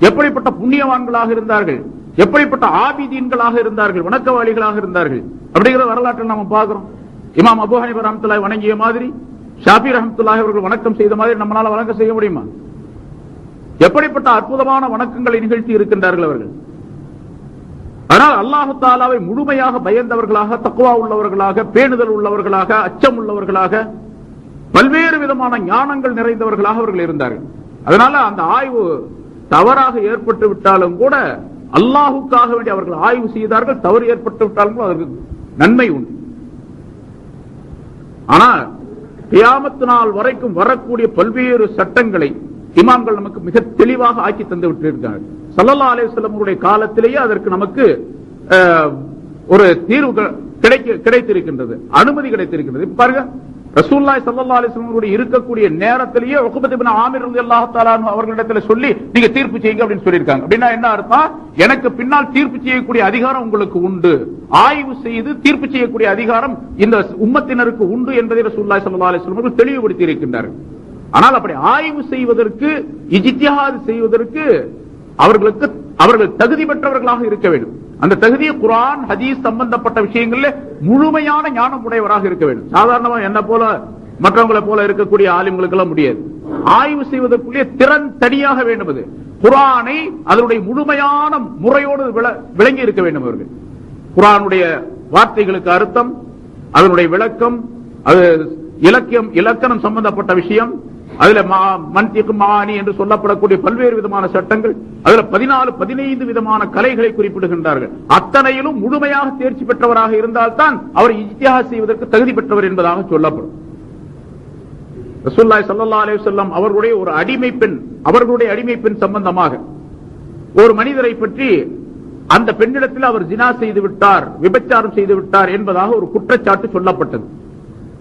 A: எப்படிப்பட்ட புண்ணியவான்களாக இருந்தார்கள், எப்படிப்பட்ட ஆபிதீன்களாக இருந்தார்கள், வணக்கவாளிகளாக இருந்தார்கள் அப்படிங்கிற வரலாற்றில் நாம பார்க்கிறோம். இமாம் அபூ ஹனீஃபா ரஹ்மத்துல்லாஹி வணங்கிய மாதிரி ஷாஃபி ரஹ்மத்துல்லாஹி அவர்கள் வணக்கம் செய்த மாதிரி நம்மளால வணக்கம் செய்ய முடியுமா? எப்படிப்பட்ட அற்புதமான வணக்கங்களை நிகழ்த்தி இருக்கின்றார்கள் அவர்கள். ஆனால் அல்லாஹு தஆலாவை முழுமையாக பயந்தவர்களாக, தக்வா உள்ளவர்களாக, பேணுதல் உள்ளவர்களாக, அச்சம் உள்ளவர்களாக, பல்வேறு விதமான ஞானங்கள் நிறைந்தவர்களாக அவர்கள் இருந்தார்கள். அதனால அந்த ஆய்வு தவறாக ஏற்பட்டு விட்டாலும் கூட அல்லாஹுக்காக வேண்டி அவர்கள் ஆய்வு செய்தார்கள். தவறு ஏற்பட்டு விட்டாலும் கூட அதற்கு நன்மை உண்டு. ஆனால் கியாமத் நாள் வரைக்கும் வரக்கூடிய பல்வேறு சட்டங்களை இமாம்கள் நமக்கு மிக தெளிவாக ஆக்கி தந்து விட்டிருக்கிறார்கள். ஸல்லல்லாஹு அலைஹி வஸல்லம் அவருடைய காலத்திலேயே அதற்கு நமக்கு ஒரு தீர்வு கிடைத்திருக்கின்றது, அனுமதி கிடைத்திருக்கின்றது. இப்ப பாருங்க, ரசூலுல்லாஹி ஸல்லல்லாஹு அலைஹி வஸல்லம் அவருடைய இருக்கக்கூடிய நேரத்திலேயே உக்பத் இப்னு ஆமீர் ரலியல்லாஹு தஆலா அன்ஹு அவர்களிடத்தில் சொல்லி நீங்க தீர்ப்பு செய்யுங்க அப்படின்னு சொல்லியிருக்காங்க. அப்படின்னா என்ன அர்த்தம்? எனக்கு பின்னால் தீர்ப்பு செய்யக்கூடிய அதிகாரம் உங்களுக்கு உண்டு, ஆய்வு செய்து தீர்ப்பு செய்யக்கூடிய அதிகாரம் இந்த உம்மத்தினருக்கு உண்டு என்பதை ரசூலுல்லாஹி ஸல்லல்லாஹு அலைஹி வஸல்லம் அவர்கள் தெளிவுபடுத்தி இருக்கின்றார்கள். ஆனால் அப்படி ஆய்வு செய்வதற்கு, இஜ்திஹாத் செய்வதற்கு அவர்கள் தகுதி பெற்றவர்களாக இருக்க வேண்டும். அந்த தகுதியை குர்ஆன் ஹதீஸ் சம்பந்தப்பட்ட விஷயங்களில் முழுமையான ஞானம் உடையவராக இருக்க வேண்டும். சாதாரணமா என்ன போல மற்றவங்களை போல இருக்கக்கூடிய ஆலிம்களுக்கு எல்லாம் முடியாது. ஆய்வு செய்வதற்குள்ளே திறன் தனியாக வேண்டும். அது குர்ஆனை அதனுடைய முழுமையான முறையோடு விளங்கி இருக்க வேண்டும். அவர்கள் குர்ஆனுடைய வார்த்தைகளுக்கு அர்த்தம், அதனுடைய விளக்கம், அது இலக்கணம் சம்பந்தப்பட்ட விஷயம், அதுல மன்திக் மானி என்று சொல்லப்படக்கூடிய பல்வேறு விதமான சட்டங்கள், அதுல 14-15 விதமான கலைகளை குறிப்பிடுகின்றார்கள். அத்தனையிலும் முழுமையாக தேர்ச்சி பெற்றவராக இருந்தால்தான் அவர் இஜ்திஹாத் செய்வதற்கு தகுதி பெற்றவர் என்பதாக சொல்லப்படும். ரசூலுல்லாஹி ஸல்லல்லாஹு அலைஹி வஸல்லம் அவர்களுடைய ஒரு அடிமை பெண், அவர்களுடைய அடிமை பெண் சம்பந்தமாக ஒரு மனிதரை பற்றி அந்த பெண்ணிடத்தில் அவர் ஜினா செய்து விட்டார், விபச்சாரம் செய்து விட்டார் என்பதாக ஒரு குற்றச்சாட்டு சொல்லப்பட்டது.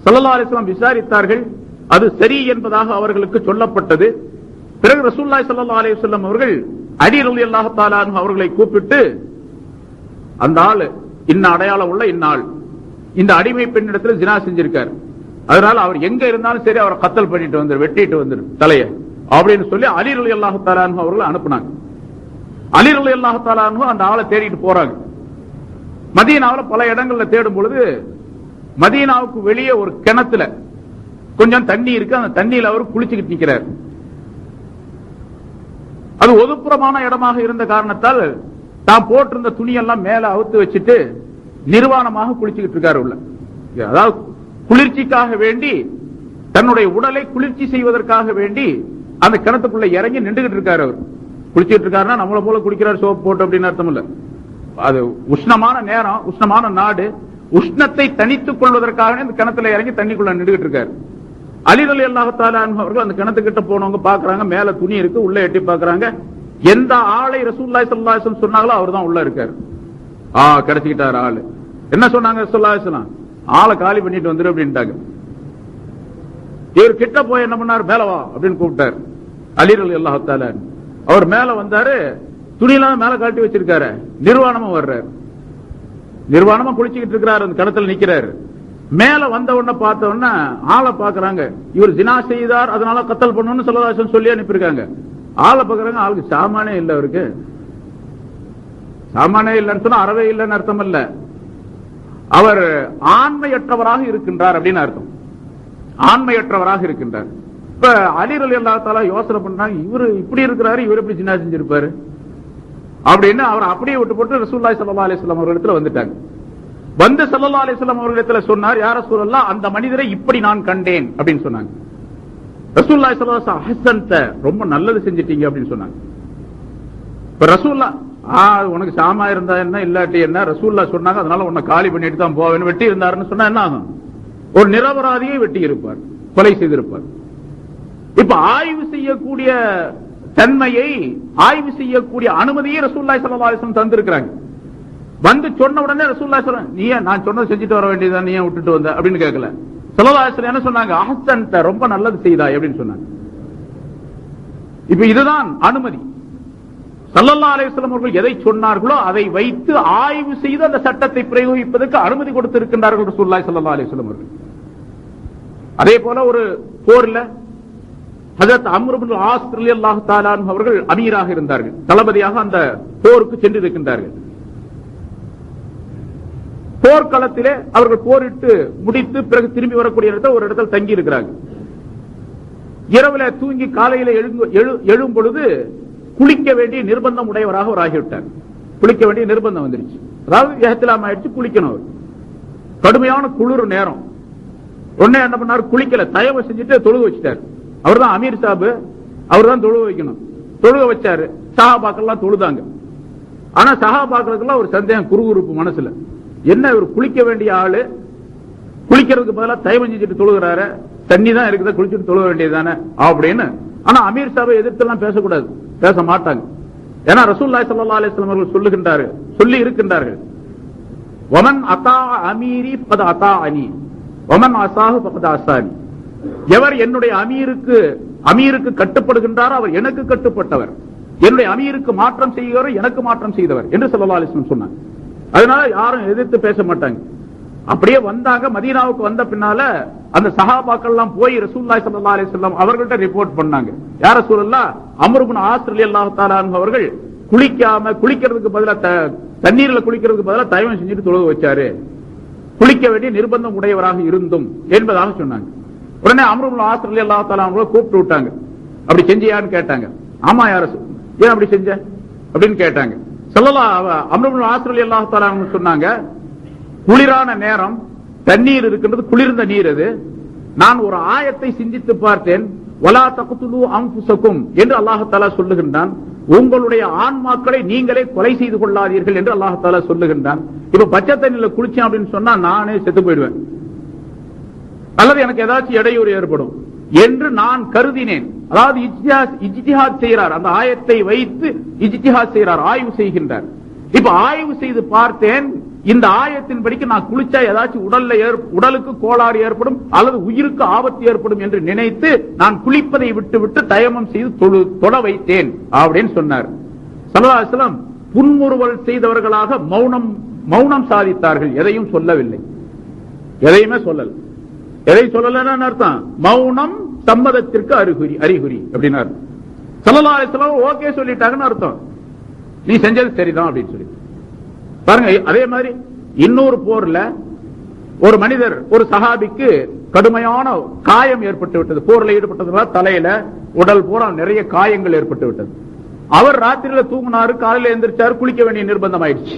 A: ஸல்லல்லாஹு அலைஹி வஸல்லம் விசாரித்தார்கள், அது சரி என்பதாக அவர்களுக்கு சொல்லப்பட்டது. பிறகு ரசூலுல்லாஹி ஸல்லல்லாஹு அலைஹி வஸல்லம் அவர்கள் அலி ரலியல்லாஹு தஆலா அன்ஹு அவர்களை கூப்பிட்டு, அந்த ஆளு இன்ன அடையாளம் உள்ள இந்நாள் இந்த அடிமை பெண்ணிடத்தில் ஜினா செஞ்சிருக்காரு, அதனால அவர் எங்க இருந்தாலும் சரி அவரை கத்தல் பண்ணிட்டு வந்துரு, வெட்டிட்டு வந்துரு தலைய அப்படின்னு சொல்லி அலி ரலியல்லாஹு தஆலா அன்ஹு அவர்களை அனுப்புனாங்க. அலி ரலியல்லாஹு தஆலா அன்ஹு அந்த ஆளை தேடிட்டு போறாங்க. மதீனாவில் பல இடங்கள்ல தேடும் பொழுது மதீனாவுக்கு வெளியே ஒரு கிணத்துல கொஞ்சம் தண்ணி இருக்கு, அந்த தண்ணியில் அவர் குளிச்சுக்கிட்டு நிக்கிறார். அது ஒதுப்புறமான இடமாக இருந்த காரணத்தால் தான் போட்டிருந்த துணியெல்லாம் மேல அவுத்து வச்சுட்டு நிர்வாணமாக குளிச்சுக்கிட்டு இருக்காரு உள்ள. அதாவது குளிர்ச்சிக்காக வேண்டி, தன்னுடைய உடலை குளிர்ச்சி செய்வதற்காக வேண்டி அந்த கிணத்துக்குள்ள இறங்கி நின்றுகிட்டு இருக்காரு. அவர் குளிச்சுட்டு இருக்காருன்னா நம்மள போல குளிக்கிறார் சோப் போட்டு அப்படின்னு அர்த்தம் இல்ல. அது உஷ்ணமான நேரம், உஷ்ணமான நாடு, உஷ்ணத்தை தனித்துக் கொள்வதற்காக இந்த கிணத்துல இறங்கி தண்ணிக்குள்ள நின்றுகிட்டு இருக்காரு. அலி ரலியல்லாஹு தஆலா அன்ஹு அவர்கள் அந்த கிணத்துக்கிட்ட போனவங்க பாக்குறாங்க, மேல துணி இருக்கு, உள்ள எட்டி பாக்குறாங்க. எந்த ஆளை ரசூலுல்லாஹி ஸல்லல்லாஹு அலைஹி வஸல்லம் சொன்னாங்களோ அவர்தான் உள்ள இருக்காரு. கிடைச்சிட்டாரு ஆளு. என்ன சொன்னாங்க ரசூலுல்லாஹி ஸல்லல்லாஹு அலைஹி வஸல்லம்? ஆளை காலி பண்ணிட்டு வந்துரு அப்படின்ட்டாங்க. இவர் கிட்ட போய் என்ன பண்ணாரு, மேல வா அப்படின்னு கூப்பிட்டாரு. அலி ரலியல்லாஹு தஆலா அவர் மேல வந்தாரு, துணியெல்லாம் மேல காட்டி வச்சிருக்காரு, நிர்வாணமா வர்றாரு, நிர்வாணமா குளிச்சுக்கிட்டு இருக்கிறாரு, அந்த கடத்துல நிக்கிறாரு. மேல வந்த உடனே பார்த்த உடனே ஆளை பாக்குறாங்க, இவர் ஜினா செய்தார் அதனால கத்தல் பண்ணணும்னு ஸல்லல்லாஹு அலைஹி வஸல்லம் சொல்லி அனுப்பியிருக்காங்க. ஆளை பாக்குறாங்க, ஆளுக்கு சாமானே இல்ல, அவருக்கு சாமானே இல்லைன்னு சொன்னா அறவே இல்லைன்னு அர்த்தம் இல்ல, அவர் ஆண்மையற்றவராக இருக்கின்றார் அப்படின்னு அர்த்தம். ஆண்மையற்றவராக இருக்கின்றார். இப்ப அலி ரலியல்லாஹு தஆலா யோசனை பண்றாங்க, இவரு இப்படி இருக்கிறாரு, இவர் எப்படி ஜினா செஞ்சிருப்பாரு அப்படின்னு அவர் அப்படியே விட்டு போட்டு ரசூலுல்லாஹி ஸல்லல்லாஹு அலைஹி வஸல்லம் அவர்களிடத்துல வந்துட்டாங்க. வந்து ஸல்லல்லாஹு அலைஹி வஸல்லம் அவர்களிடத்துல சொன்னார், யா ரசூலல்லாஹ், அந்த மனிதரை இப்படி நான் கண்டேன் அப்படின்னு சொன்னாங்க. ரசூலுல்லாஹி ஸல்லல்லாஹு அலைஹி வஸல்லம் அஹ்ஸன்த, ரொம்ப நல்லது செஞ்சிட்டீங்க அப்படின்னு சொன்னாங்க. இப்ப ரசூலுல்லாஹ் உனக்கு சாமா இருந்தா என்ன இல்லாட்டி என்ன, ரசூலுல்லாஹ் சொன்னாங்க அதனால உன்னை காலி பண்ணிட்டு தான் போவேன், வெட்டி இருந்தாருன்னு சொன்னா என்ன ஆகும்? ஒரு நிரபராதியை வெட்டி இருப்பார், கொலை செய்திருப்பார். இப்ப ஆய்வு செய்யக்கூடிய தன்மையை, ஆய்வு செய்யக்கூடிய அனுமதியை ரசூலுல்லாஹி ஸல்லல்லாஹு அலைஹி வஸல்லம் தந்திருக்கிறாங்க. வந்து சொன்ன உடனே ரசூலுல்லாஹி சொல்றாங்க, நீ நான் சொன்னதை செஞ்சுட்டு வர வேண்டியதான், நீ ஏன் விட்டுட்டு வந்த அப்படின்னு கேட்கல. ஸல்லல்லாஹு அலைஹி வஸல்லம் என்ன சொன்னாங்க, அஹ்ஸன்த, ரொம்ப நல்லது செய்தாய் அப்படின்னு சொன்னாங்க. இப்ப இதுதான் அனுமதி. ஸல்லல்லாஹு அலைஹி வஸல்லம் அவர்கள் எதை சொன்னார்களோ அதை வைத்து ஆய்வு செய்து அந்த சட்டத்தை பிரயோகிப்பதற்கு அனுமதி கொடுத்திருக்கின்றார்கள் ரசூலுல்லாஹி ஸல்லல்லாஹு அலைஹி வஸல்லம் அவர்கள். அதே போல ஒரு போர்ல ஹஜரத் அம்ர் இப்னு ஆஸ் ரலியல்லாஹு தஆலா அன்ஹு அவர்கள் அமீராக இருந்தார்கள், தளபதியாக அந்த போருக்கு சென்றிருக்கின்றார்கள். போர்க்களத்திலே அவர்கள் போரிட்டு முடித்து பிறகு திரும்பி வரக்கூடிய இடத்துல ஒரு இடத்தில் தங்கி இருக்கிறாங்க. இரவுல தூங்கி காலையில எழும் பொழுது குளிக்க வேண்டிய நிர்பந்தம் உடையவராக அவர் ஆகிவிட்டார். குளிக்க வேண்டிய நிர்பந்தம் வந்துருச்சு, அதாவது இஹ்திலாம் ஆயிடுச்சு, குளிக்கணும். கடுமையான குளிர் நேரம். உடனே என்ன பண்ணாரு, குளிக்கல, தயவு செஞ்சுட்டு தொழுக வச்சுட்டாரு. அவர் தான் அமீர் சாபு, அவர் தான் தொழுக வைக்கணும். தொழுக வச்சாரு. சஹாபாக்கள்லாம் தொழுதாங்க. ஆனா சஹாபாக்களுக்கெல்லாம் ஒரு சந்தேகம், குறுகுறுப்பு மனசுல, என்ன இவர் குளிக்க வேண்டிய ஆளு குளிக்கிறதுக்கு பதிலாக தயவு செஞ்சுட்டு தொழுகிறாரு, தண்ணி தான் இருக்குதா, குளிச்சுட்டு தொழுக வேண்டியதுதானே அப்படின்னு. ஆனா அமீர் சாபை எதிர்த்து எல்லாம் பேசக்கூடாது, பேச மாட்டாங்க. ஏன்னா ரசூலுல்லாஹி ஸல்லல்லாஹு அலைஹி வஸல்லம் அவர்கள் சொல்லி இருக்கின்றார்கள், வமன் அத்தா அமீரி ஃபத அத்தாஅனி வமன் அஸாஹு ஃபகத் அஸானி. எவர் என்னுடைய அமீருக்கு கட்டுப்படுகின்றாரோ அவர் எனக்கு கட்டுப்பட்டவர், என்னுடைய அமீருக்கு மாற்றம் செய்கிறவர் எனக்கு மாற்றம் செய்தவர் என்று ஸல்லல்லாஹு அலைஹி வஸல்லம் சொன்னாங்க. அதனால யாரும் எதிர்த்து பேச மாட்டாங்க. அப்படியே வந்தாங்க. மதீனாவுக்கு வந்த பின்னால அந்த சஹாபாக்கள் எல்லாம் போய் ரசூலுல்லாஹி ஸல்லல்லாஹு அலைஹி வஸல்லம் அவர்கள்ட்ட ரிப்போர்ட் பண்ணாங்க, யா ரசூலல்லாஹ், அம்ர் இப்னு ஆஸ் ரலியல்லாஹு தஆலா அன்ஹு அவர்கள் குளிக்கிறதுக்கு பதிலா தண்ணீர்ல குளிக்கிறதுக்கு பதிலா தயவு செஞ்சுட்டு தொழுக வச்சாரு, குளிக்க வேண்டிய நிர்பந்தம் உடையவராக இருந்தும் என்பதாக சொன்னாங்க. உடனே அம்ர் இப்னு ஆஸ் ரலியல்லாஹு தஆலா அன்ஹு கூப்பிட்டு விட்டாங்க. அப்படி செஞ்சியான்னு கேட்டாங்க. ஆமா யா ரசூல், ஏன் அப்படி செஞ்ச அப்படின்னு கேட்டாங்க. அம்ர் இப்னு ஆஸ் ரலியல்லாஹு தஆலா அன்ஹு சொன்னாங்க, குளிரான நேரம், தண்ணீர் இருக்கின்றது, குளிர்ந்த நீர் அது. நான் ஒரு ஆயத்தை சிந்தித்து பார்த்தேன், வலா தக்துலு அன்ஃபுஸகும் என்று அல்லாஹ் தஆலா சொல்லுகின்றான், உங்களுடைய ஆன்மாக்களை நீங்களே கொலை செய்து கொள்ளாதீர்கள் என்று அல்லாஹ் தஆலா சொல்லுகின்றான். இப்ப பச்சை தண்ணியில குளிச்சேன் அப்படின்னு சொன்னா நானே செத்து போயிடுவேன், அல்லது எனக்கு ஏதாச்சும் இடையூறு ஏற்படும் என்று நான் கருதினேன். அதாவது இஜ்திஹாத் செய்கிறார், அந்த ஆயத்தை வைத்து இஜ்திஹாத் செய்கிறார், ஆய்வு செய்கின்றார். இப்ப ஆய்வு செய்து பார்த்தேன், இந்த ஆயத்தின் படிக்கு நான் குளிச்சா ஏதாச்சும் உடலுக்கு கோளாறு ஏற்படும் அல்லது உயிருக்கு ஆபத்து ஏற்படும் என்று நினைத்து நான் குளிப்பதை விட்டு விட்டு தயமம் செய்து தொட வைத்தேன் அப்படின்னு சொன்னார். ஸல்லல்லாஹு அலைஹி வஸல்லம் புன்முறுவல் செய்தவர்களாக மௌனம் சாதித்தார்கள். எதையும் சொல்லவில்லை, எதையுமே சொல்லல. எதை சொல்லலன்னு அர்த்தம், மௌனம் சம்மதத்திற்கு அறிகுறி அப்படின்னா ஸல்லல்லாஹு அலைஹி வஸல்லம் ஓகே சொல்லிட்டாங்கன்னு அர்த்தம், நீ செஞ்சது சரிதான் அப்படின்னு சொல்லி பாருங்க. அதே மாதிரி இன்னொரு போர்ல ஒரு மனிதர், ஒரு சஹாபிக்கு கடுமையான காயம் ஏற்பட்டு விட்டது. போர்ல ஈடுபட்டதுனால தலையில உடல் பூரா நிறைய காயங்கள் ஏற்பட்டு விட்டது. அவர் ராத்திரியில தூங்கினாரு, காலையில எந்திரிச்சாரு, குளிக்க வேண்டிய நிர்பந்தம் ஆயிடுச்சு.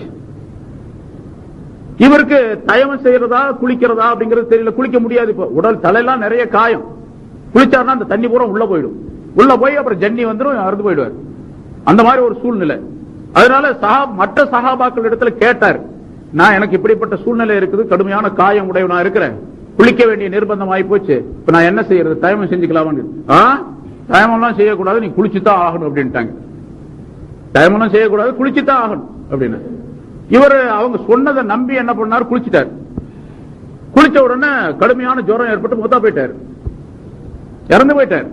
A: இவருக்கு தயமம் செய்யறதா குளிக்கிறதா அப்படிங்கிறது தெரியல, குளிக்க முடியாது. இப்ப உடல் தலையெல்லாம் நிறைய காயம், குளிச்சாருன்னா அந்த தண்ணி பூரா உள்ள போயிடும், உள்ள போய் அப்புறம் ஜன்னி வந்துடும், அறுந்து போயிடுவார். அந்த மாதிரி ஒரு சூழ்நிலை. அதனால மற்ற சஹாபாக்கள் இடத்துல கேட்டார், நான் எனக்கு இப்படிப்பட்ட சூழ்நிலை இருக்குது, கடுமையான காயம் உடையவனா இருக்கிறேன், குளிக்க வேண்டிய நிர்பந்தம் ஆகி போச்சு, இப்ப நான் என்ன செய்யறது, தயமம் செஞ்சுக்கலாமான்னு. தயமெல்லாம் செய்யக்கூடாது, நீ குளிச்சுதான் ஆகணும் அப்படின்ட்டாங்க. தயமெல்லாம் செய்யக்கூடாது, குளிச்சுதான் ஆகணும் அப்படின்னு. இவர் அவங்க சொன்னதை நம்பி என்ன பண்ணாரு, குளிச்சுட்டார். குளிச்ச உடனே கடுமையான ஜுரம் ஏற்பட்டு மூத்தா போயிட்டார், இறந்து போயிட்டார்.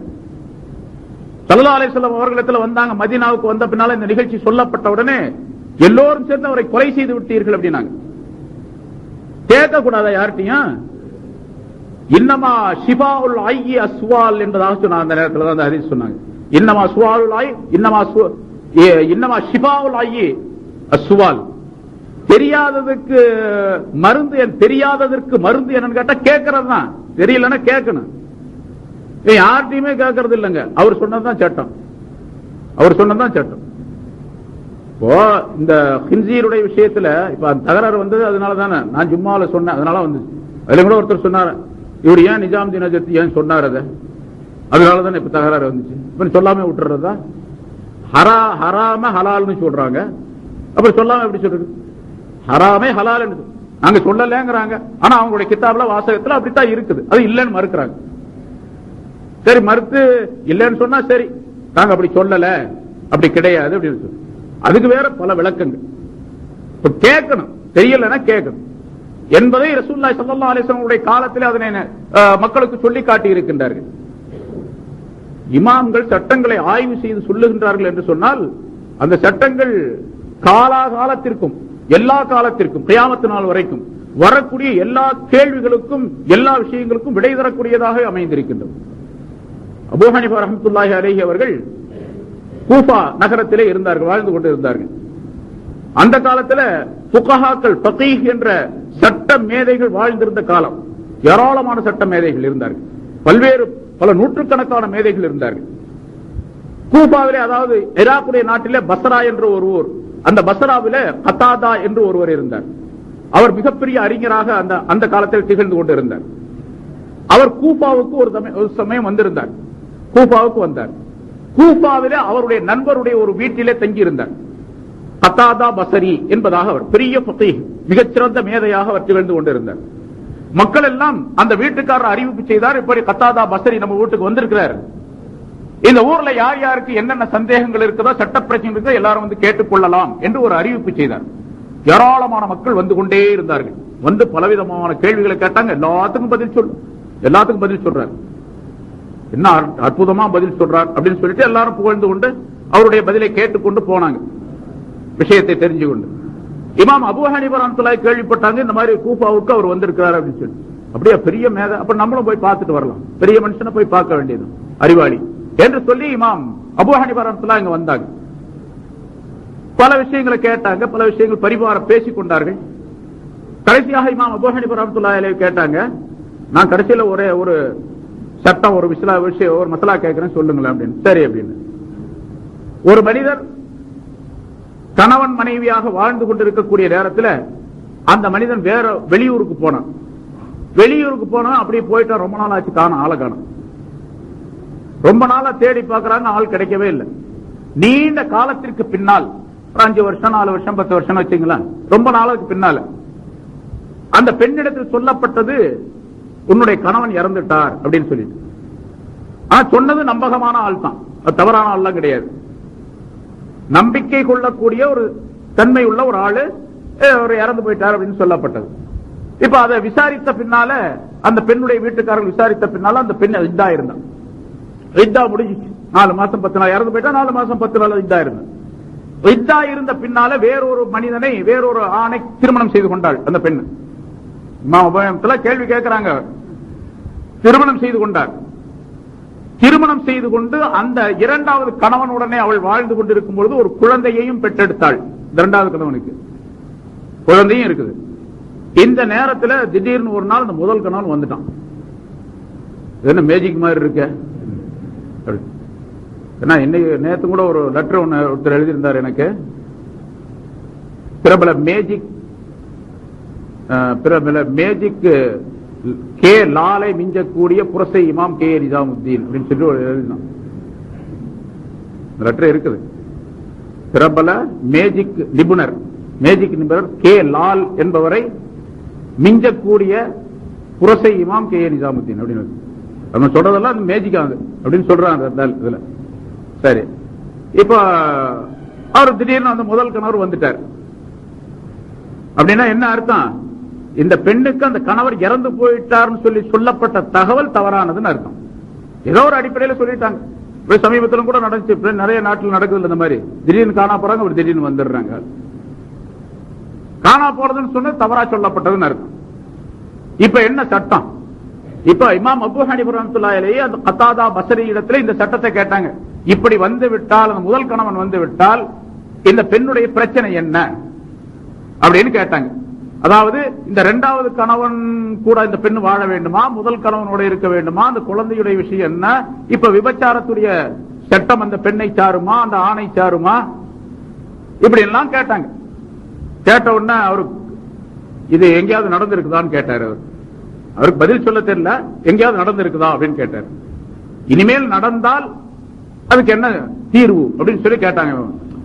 A: ஸல்லல்லாஹு அலைஹி வஸல்லம் அவர்களிடத்தில் வந்தாங்க. மதீனாவுக்கு வந்த பின்னால இந்த நிகழ்ச்சி சொல்லப்பட்ட உடனே எல்லோரும் சேர்ந்து அவரை கொலை செய்து விட்டீர்கள் அப்படின்னாங்க. கேட்க கூடாதா யார்கிட்டையும்? இன்னமா ஷிஃபாஉல் ஐயி அஸ்வால் என்பதாக சொன்னாங்க. அந்த நேரத்தில் தான் அந்த ஹதீஸ் சொன்னாங்க. இன்னமா சுவாலுல் ஐ இன்னமா ஷிஃபாஉல் ஐயி அஸ்வால். தெரியாததுக்கு மருந்து, தெரியாததற்கு மருந்து என்னன்னு கேட்டா கேட்கறது தான், தெரியலன்னா கேட்கணும். யார்கிட்டயுமே கேட்கறது இல்லைங்க, அவர் சொன்னதுதான் சட்டம், அவர் சொன்னதுதான் சட்டம். இப்போ இந்த ஹின்சீருடைய விஷயத்துல இப்ப தகராறு வந்தது, அதனால தானே நான் ஜும்மால சொன்னேன், அதனால வந்து அதுல கூட ஒருத்தர் சொன்னார், இவர் ஏன் நிஜாமுதீன் அஜர்த்தி ஏன் சொன்னார், அதனால தானே இப்ப தகராறு வந்துச்சு. இப்ப சொல்லாம விட்டுறதா? ஹராம ஹலால்னு சொல்றாங்க, அப்புறம் சொல்லாம எப்படி சொல்றது? ஹராமே ஹலால் நாங்க சொல்லலங்கிறாங்க, ஆனா அவங்களுடைய கிதாப்ல வாசகத்துல அப்படித்தான் இருக்குது, அது இல்லன்னு மறுக்கிறாங்க. சரி, மறுத்து இல்லன்னு சொன்னா சரி, நாங்க அப்படி சொல்லல, அப்படி கிடையாது அப்படின்னு சொல்லி அதுக்கு வேற பல விளக்கங்கள். கேட்கணும், தெரியலன்னா கேட்கணும் என்பதை ரசூலுல்லாஹி ஸல்லல்லாஹு அலைஹி வஸல்லம் காலத்தில் அதனை மக்களுக்கு சொல்லி காட்டி இருக்கின்றார்கள். இமாம்கள் சட்டங்களை ஆய்வு செய்து சொல்லுகின்றார்கள் என்று சொன்னால் அந்த சட்டங்கள் காலாகாலத்திற்கும் எல்லா காலத்திற்கும் கியாமத் நாள் வரைக்கும் வரக்கூடிய எல்லா கேள்விகளுக்கும் எல்லா விஷயங்களுக்கும் விடை தரக்கூடியதாக அமைந்திருக்கின்றது. அபூ ஹனீஃபா ரஹ்மத்துல்லாஹி அலைஹி அவர்கள் கூஃபா நகரத்திலே இருந்தார்கள், வாழ்ந்து கொண்டு இருந்தார்கள். அந்த காலத்தில் ஃபுகஹாக்கள், ஃபகீஹ் என்ற சட்ட மேதைகள் வாழ்ந்திருந்த காலம். ஏராளமான சட்ட மேதைகள் இருந்தார்கள், பல நூற்றுக்கணக்கான மேதைகள் இருந்தார்கள். கூஃபாவிலே, அதாவது ஈராக்குடைய நாட்டிலே பஸ்ரா என்ற ஒரு ஊர், அந்த பஸ்ராவிலே கதாதா என்று ஒருவர் இருந்தார். அவர் மிகப்பெரிய அறிஞராக அந்த காலத்தில் திகழ்ந்து கொண்டு இருந்தார். அவர் கூஃபாவுக்கு ஒரு சமயம் வந்திருந்தார். கூஃபாவுக்கு வந்தார். கூஃபாவிலே அவருடைய நண்பருடைய ஒரு வீட்டிலே தங்கியிருந்தார். கதாதா பஸரி என்பதாக அவர் பெரிய ஃபகீஹ், மிகச்சிறந்த மேதையாக அவர் திகழ்ந்து கொண்டிருந்தார். மக்கள் எல்லாம் அந்த வீட்டுக்காரர் அறிவிப்பு செய்தார், இப்படி கதாதா பஸரி நம்ம வீட்டுக்கு வந்திருக்கிறார், இந்த ஊர்ல யார் யாருக்கு என்னென்ன சந்தேகங்கள் இருக்குதோ, சட்ட பிரச்சனை இருக்குதோ எல்லாரும் வந்து கேட்டுக்கொள்ளலாம் என்று ஒரு அறிவிப்பு செய்தார். ஏராளமான மக்கள் வந்து கொண்டே இருந்தார்கள். வந்து பலவிதமான கேள்விகளை கேட்டாங்க. எல்லாத்துக்கும் பதில் சொல்றார். என்ன அற்புதமா பதில் சொல்றார் அப்படின்னு சொல்லிட்டு எல்லாரும் புகழ்ந்து கொண்டு அவருடைய பதிலை கேட்டுக்கொண்டு போனாங்க, விஷயத்தை தெரிஞ்சு கொண்டு. இமாம் அபூ ஹனீஃபா ரஹ்மத்துல்லாஹி கேள்விப்பட்டாங்க, இந்த மாதிரி கூஃபாவுக்கு அவர் வந்திருக்கிறார் அப்படின்னு சொல்லி. அப்படியே பெரிய மேதை, அப்ப நம்மளும் போய் பார்த்துட்டு வரலாம், பெரிய மனுஷனை போய் பார்க்க வேண்டியது, அறிவாளி என்று சொல்லி இமாம் அபூ ஹனீஃபா ரஹ்மத்துல்லாஹி இங்க வந்தாங்க. பல விஷயங்களை கேட்டாங்க, பல விஷயங்கள் பரிமாற பேசிக் கொண்டார்கள். கடைசியாக இமாம் அபூ ஹனீஃபா ரஹ்மத்துல்லாஹி அலைஹி கேட்டாங்க, நான் கடைசியில ஒரே ஒரு சட்டம், ஒரு விஷயம், ஒரு மசலா கேட்கிறேன், சொல்லுங்களேன் அப்படின்னு. சரி அப்படின்னு. ஒரு மனிதர் கணவன் மனைவியாக வாழ்ந்து கொண்டிருக்கக்கூடிய நேரத்தில் அந்த மனிதன் வேற வெளியூருக்கு போனான். வெளியூருக்கு போனா அப்படியே போயிட்டா, ரொம்ப நாள் ஆச்சு, காணும், ஆளை காணும். ரொம்ப நாளா தேடி பார்க்கறாங்க, ஆள் கிடைக்கவே இல்லை. நீண்ட காலத்திற்கு பின்னால், 5 வருஷம் 4 வருஷம் 10 வருஷம் வச்சுங்களேன், ரொம்ப நாளுக்கு பின்னால அந்த பெண்ணிடத்தில் சொல்லப்பட்டது, உன்னுடைய கணவன் இறந்துட்டார் அப்படின்னு சொல்லிட்டு. ஆனா சொன்னது நம்பகமான ஆள் தான், தவறான ஆள் கிடையாது. நம்பிக்கை கொள்ளக்கூடிய ஒரு தன்மை உள்ள ஒரு ஆளு இறந்து போயிட்டார் அப்படின்னு சொல்லப்பட்டது. இப்ப அதை விசாரித்த பின்னால, அந்த பெண்ணுடைய வீட்டுக்காரர்கள் விசாரித்த பின்னால அந்த பெண் இத்தா இருந்தான். இத்தா முடிஞ்சிச்சு, 4 மாசம் 10 நாள், இறந்து போயிட்டா 4 மாசம் 10 நாள் இத்தா இருந்தான். இத்தா இருந்த பின்னால வேறொரு மனிதனை, வேறொரு ஆணை திருமணம் செய்து கொண்டாள் அந்த பெண். கேள்வி கேட்கிறாங்க. திருமணம் செய்து கொண்டார். திருமணம் செய்து கொண்டு அந்த இரண்டாவது கணவனுடனே அவள் வாழ்ந்து கொண்டிருக்கும் பொழுது ஒரு குழந்தையையும் பெற்றெடுத்தாள். இரண்டாவது கணவனுக்கு குழந்தையும் இருக்குது. இந்த நேரத்தில் திடீர்னு ஒரு நாள் அந்த முதல் கணவன் வந்துட்டான். என்ன மேஜிக் மாதிரி இருக்க? இன்னைக்கு நேற்று கூட ஒரு லெட்டர் ஒன்னு ஒருத்தர் எழுதியிருந்தார் எனக்கு. பிரபல மேஜிக் கே லாலை மிஞ்சக்கூடிய புரசை இமாம் கே நிஜாமுத்தீன் அப்படின்னு சொல்லி எழுதினான். லெட்டர் இருக்குது. பிரபல மேஜிக் நிபுணர் கே லால் என்பவரை மிஞ்சக்கூடிய புரசை இமாம் கே நிஜாமுத்தீன் அப்படின்னு நம்ம சொல்றதெல்லாம் மேஜிக் ஆகுது அப்படின்னு சொல்றாங்க இதுல. சரி, இப்ப அவர் திடீர்னு அந்த முதல் கணவர் வந்துட்டார். அப்படின்னா என்ன அர்த்தம்? இந்த பெண்ணுக்கு அந்த கணவர் இறந்து போயிட்டார்னு சொல்லி சொல்லப்பட்ட தகவல் தவறானதுன்னு அர்த்தம். ஏதோ ஒரு அடிப்படையில் சொல்லிட்டாங்க. சமீபத்திலும் கூட நடந்துச்சு, நிறைய நாட்டில் நடக்குது இந்த மாதிரி. திடீர்னு காணா போறாங்க, ஒரு திடீர்னு வந்துடுறாங்க. காணா போறதுன்னு சொன்னது தவறா சொல்லப்பட்டதுன்னு அர்த்தம். இப்ப என்ன சட்டம்? இப்ப இமாம் அபூ ஹனீஃபா ரஹ்மத்துல்லாஹி அலைஹி அந்த கத்தாதா பஸ்ரி இடத்துல இந்த சட்டத்தை கேட்டாங்க. இப்படி வந்து விட்டால், அந்த முதல் கணவன் வந்து விட்டால் இந்த பெண்ணுடைய பிரச்சனை என்ன அப்படின்னு கேட்டாங்க. அதாவது இந்த இரண்டாவது கணவன் கூட இந்த பெண் வாழ வேண்டுமா, முதல் கணவனோட இருக்க வேண்டுமா, அந்த குழந்தையுடைய விஷயம் என்ன, இப்ப விபச்சாரத்துடைய சட்டம் அந்த பெண்ணை சாருமா, அந்த ஆணை சாருமா, இப்படி எல்லாம் கேட்டாங்க. கேட்ட உடனே அவருக்கு இது எங்கேயாவது நடந்திருக்குதான்னு கேட்டார். அவருக்கு பதில் சொல்ல தெரியல. எங்கேயாவது நடந்திருக்குதா அப்படின்னு கேட்டார். இனிமேல் நடந்தால் அதுக்கு என்ன தீர்வு அப்படின்னு சொல்லி கேட்டாங்க.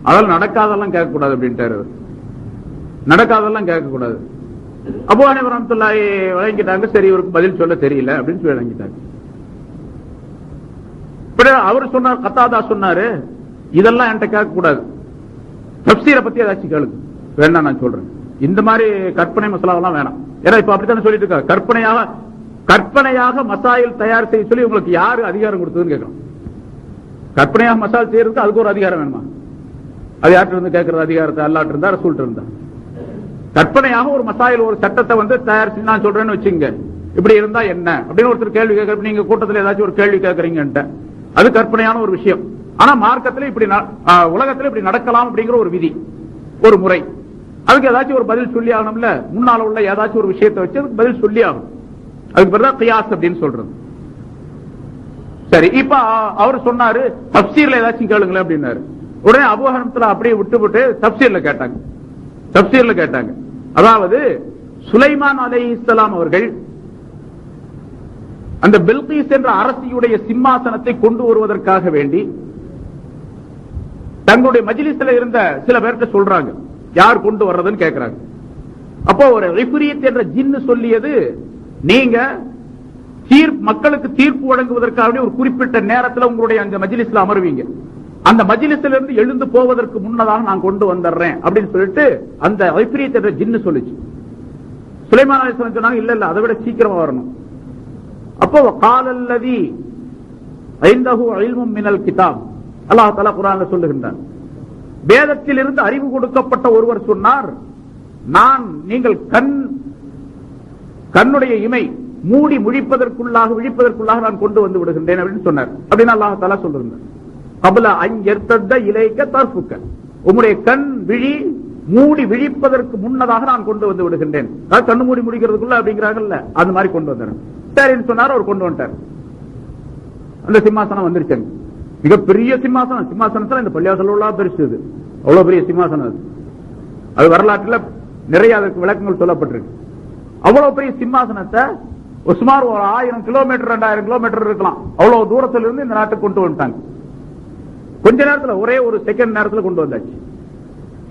A: அதெல்லாம் நடக்காதெல்லாம் கேட்கக்கூடாது அப்படின்ட்டாரு. நடக்காதெல்லாம் கேட்கக்கூடாது. அபூ ஹனீஃபா ரஹ்மத்துல்லாஹி வழங்கிட்டாங்க. சரி, இவருக்கு பதில் சொல்ல தெரியல அப்படின்னு சொல்லி வழங்கிட்டாங்க. அவர் சொன்னார், கத்தாதா சொன்னாரு, இதெல்லாம் என்கிட்ட கேட்கக்கூடாது, தஃப்சீரை பத்தி ஏதாச்சும் கேளுங்க. வேண்டாம், நான் சொல்றேன். இந்த மாதிரி கற்பனை மசாலாவெல்லாம் வேணாம். ஏன்னா இப்ப அப்படித்தானே சொல்லிட்டு இருக்காங்க. கற்பனையாக மசாயில் தயார் செய்ய சொல்லி உங்களுக்கு யாரு அதிகாரம் கொடுத்ததுன்னு கேட்கணும். கற்பனையாக மசால் செய்யறதுக்கு அதுக்கு ஒரு அதிகாரம் வேணுமா? அது யார்கிட்ட இருந்து கேட்கறது அதிகாரத்தை? அல்லாஹ்ட்ட இருந்தா, ரசூல்ட்ட இருந்தா? கற்பனையாக ஒரு மசாயில் ஒரு சட்டத்தை வந்து தயார் செய்ய நான் சொல்றேன்னு வச்சுங்க. இப்படி இருந்தா என்ன அப்படின்னு ஒருத்தர் கேள்வி கேட்க, நீங்க கூட்டத்தில் ஏதாச்சும் ஒரு கேள்வி கேட்கறீங்கன்ட்டு, அது கற்பனையான ஒரு விஷயம். ஆனா மார்க்கத்தில் இப்படி உலகத்தில் இப்படி நடக்கலாம் அப்படிங்கிற ஒரு விதி, ஒரு முறை. அதுக்கு ஏதாச்சும் ஒரு பதில் சொல்லி ஆகணும்ல. முன்னால உள்ள ஏதாச்சும் ஒரு விஷயத்தை வச்சு அதுக்கு பதில் சொல்லி ஆகணும். அதுக்கு பிறகு கியாஸ் அப்படின்னு சொல்றது. சரி, இப்ப அவர் சொன்னாரு தஃப்சீர்ல ஏதாச்சும் கேளுங்களேன் அப்படின்னாரு. உடனே அபூ ஹனீஃபா அப்படியே விட்டு தஃப்சீர்ல கேட்டாங்க. அதாவது சுலைமான் அலைஹிஸ்ஸலாம் அவர்கள் அந்த பில்கீஸ் என்ற அரசியுடைய சிம்மாசனத்தை கொண்டு வருவதற்காக வேண்டி தங்களுடைய மஜ்லிஸ்ல இருந்த சில பேர்கிட்ட சொல்றாங்க, யார் கொண்டு வர்றதுன்னு கேட்கிறாங்க. அப்போ ஒரு இஃப்ரீத் என்ற ஜின்னு சொல்லியது, நீங்க மக்களுக்கு தீர்ப்பு வழங்குவதற்காக ஒரு குறிப்பிட்ட நேரத்தில் உங்களுடைய அந்த மஜ்லிஸ்ல அமர்வீங்க, அந்த மஜ்லிஸ்ல இருந்து எழுந்து போவதற்கு முன்னதாக நான் கொண்டு வந்துடுறேன் அப்படின்னு சொல்லிட்டு அந்த இஃப்ரீத் என்ற ஜின்னு சொல்லிச்சு. சுலைமான் அலைஹிஸ்ஸலாம் சொன்னாங்க, இல்ல அதை விட சீக்கிரமா வரணும். அப்போ காலல்லதி ஐந்தஹு இல்மும் மினல் கிதாப், அல்லாஹ் தஆலா குர்ஆன்ல சொல்லுகின்றான், வேதத்தில் இருந்து அறிவு கொடுக்கப்பட்ட ஒருவர் சொன்னார், நீங்கள் கண்ணுடைய இமை மூடி விழிப்பதற்குள்ளாக நான் கொண்டு வந்து விடுகின்றேன் அப்படின்னு சொன்னார். அப்படின்னு அல்லாஹ் தஆலா சொல்லுகின்றான், கபல அன் யர்தத இலைக தர்ஃபுக, உம்முடைய கண் விழி மூடி விழிப்பதற்கு முன்னதாக நான் கொண்டு வந்து விடுகின்றேன். கண்ணு மூடி முடிக்கிறதுக்குள்ள அப்படிங்கிறாங்கல்ல, அந்த மாதிரி கொண்டு வந்தார். சரின்னு சொன்னார், அவர் கொண்டு வந்துட்டார். அந்த சிம்மாசனம் வந்துருச்சாங்க. மிகப்பெரிய சிம்மாசனத்துல இந்த பள்ளியாசல் பெருசு, அவ்வளவு பெரிய சிம்மாசனம். அது வரலாற்றுல நிறைய அதற்கு விளக்கங்கள் சொல்லப்பட்டிருக்கு. அவ்வளவு பெரிய சிம்மாசனத்தை சுமார் ஒரு 1000 கிலோமீட்டர் 2000 கிலோமீட்டர் இருக்கலாம், அவ்வளவு தூரத்தில் இருந்து இந்த நாட்டுக்கு கொண்டு வந்துட்டாங்க. கொஞ்ச நேரத்தில், ஒரே ஒரு செகண்ட் நேரத்தில் கொண்டு வந்தாச்சு.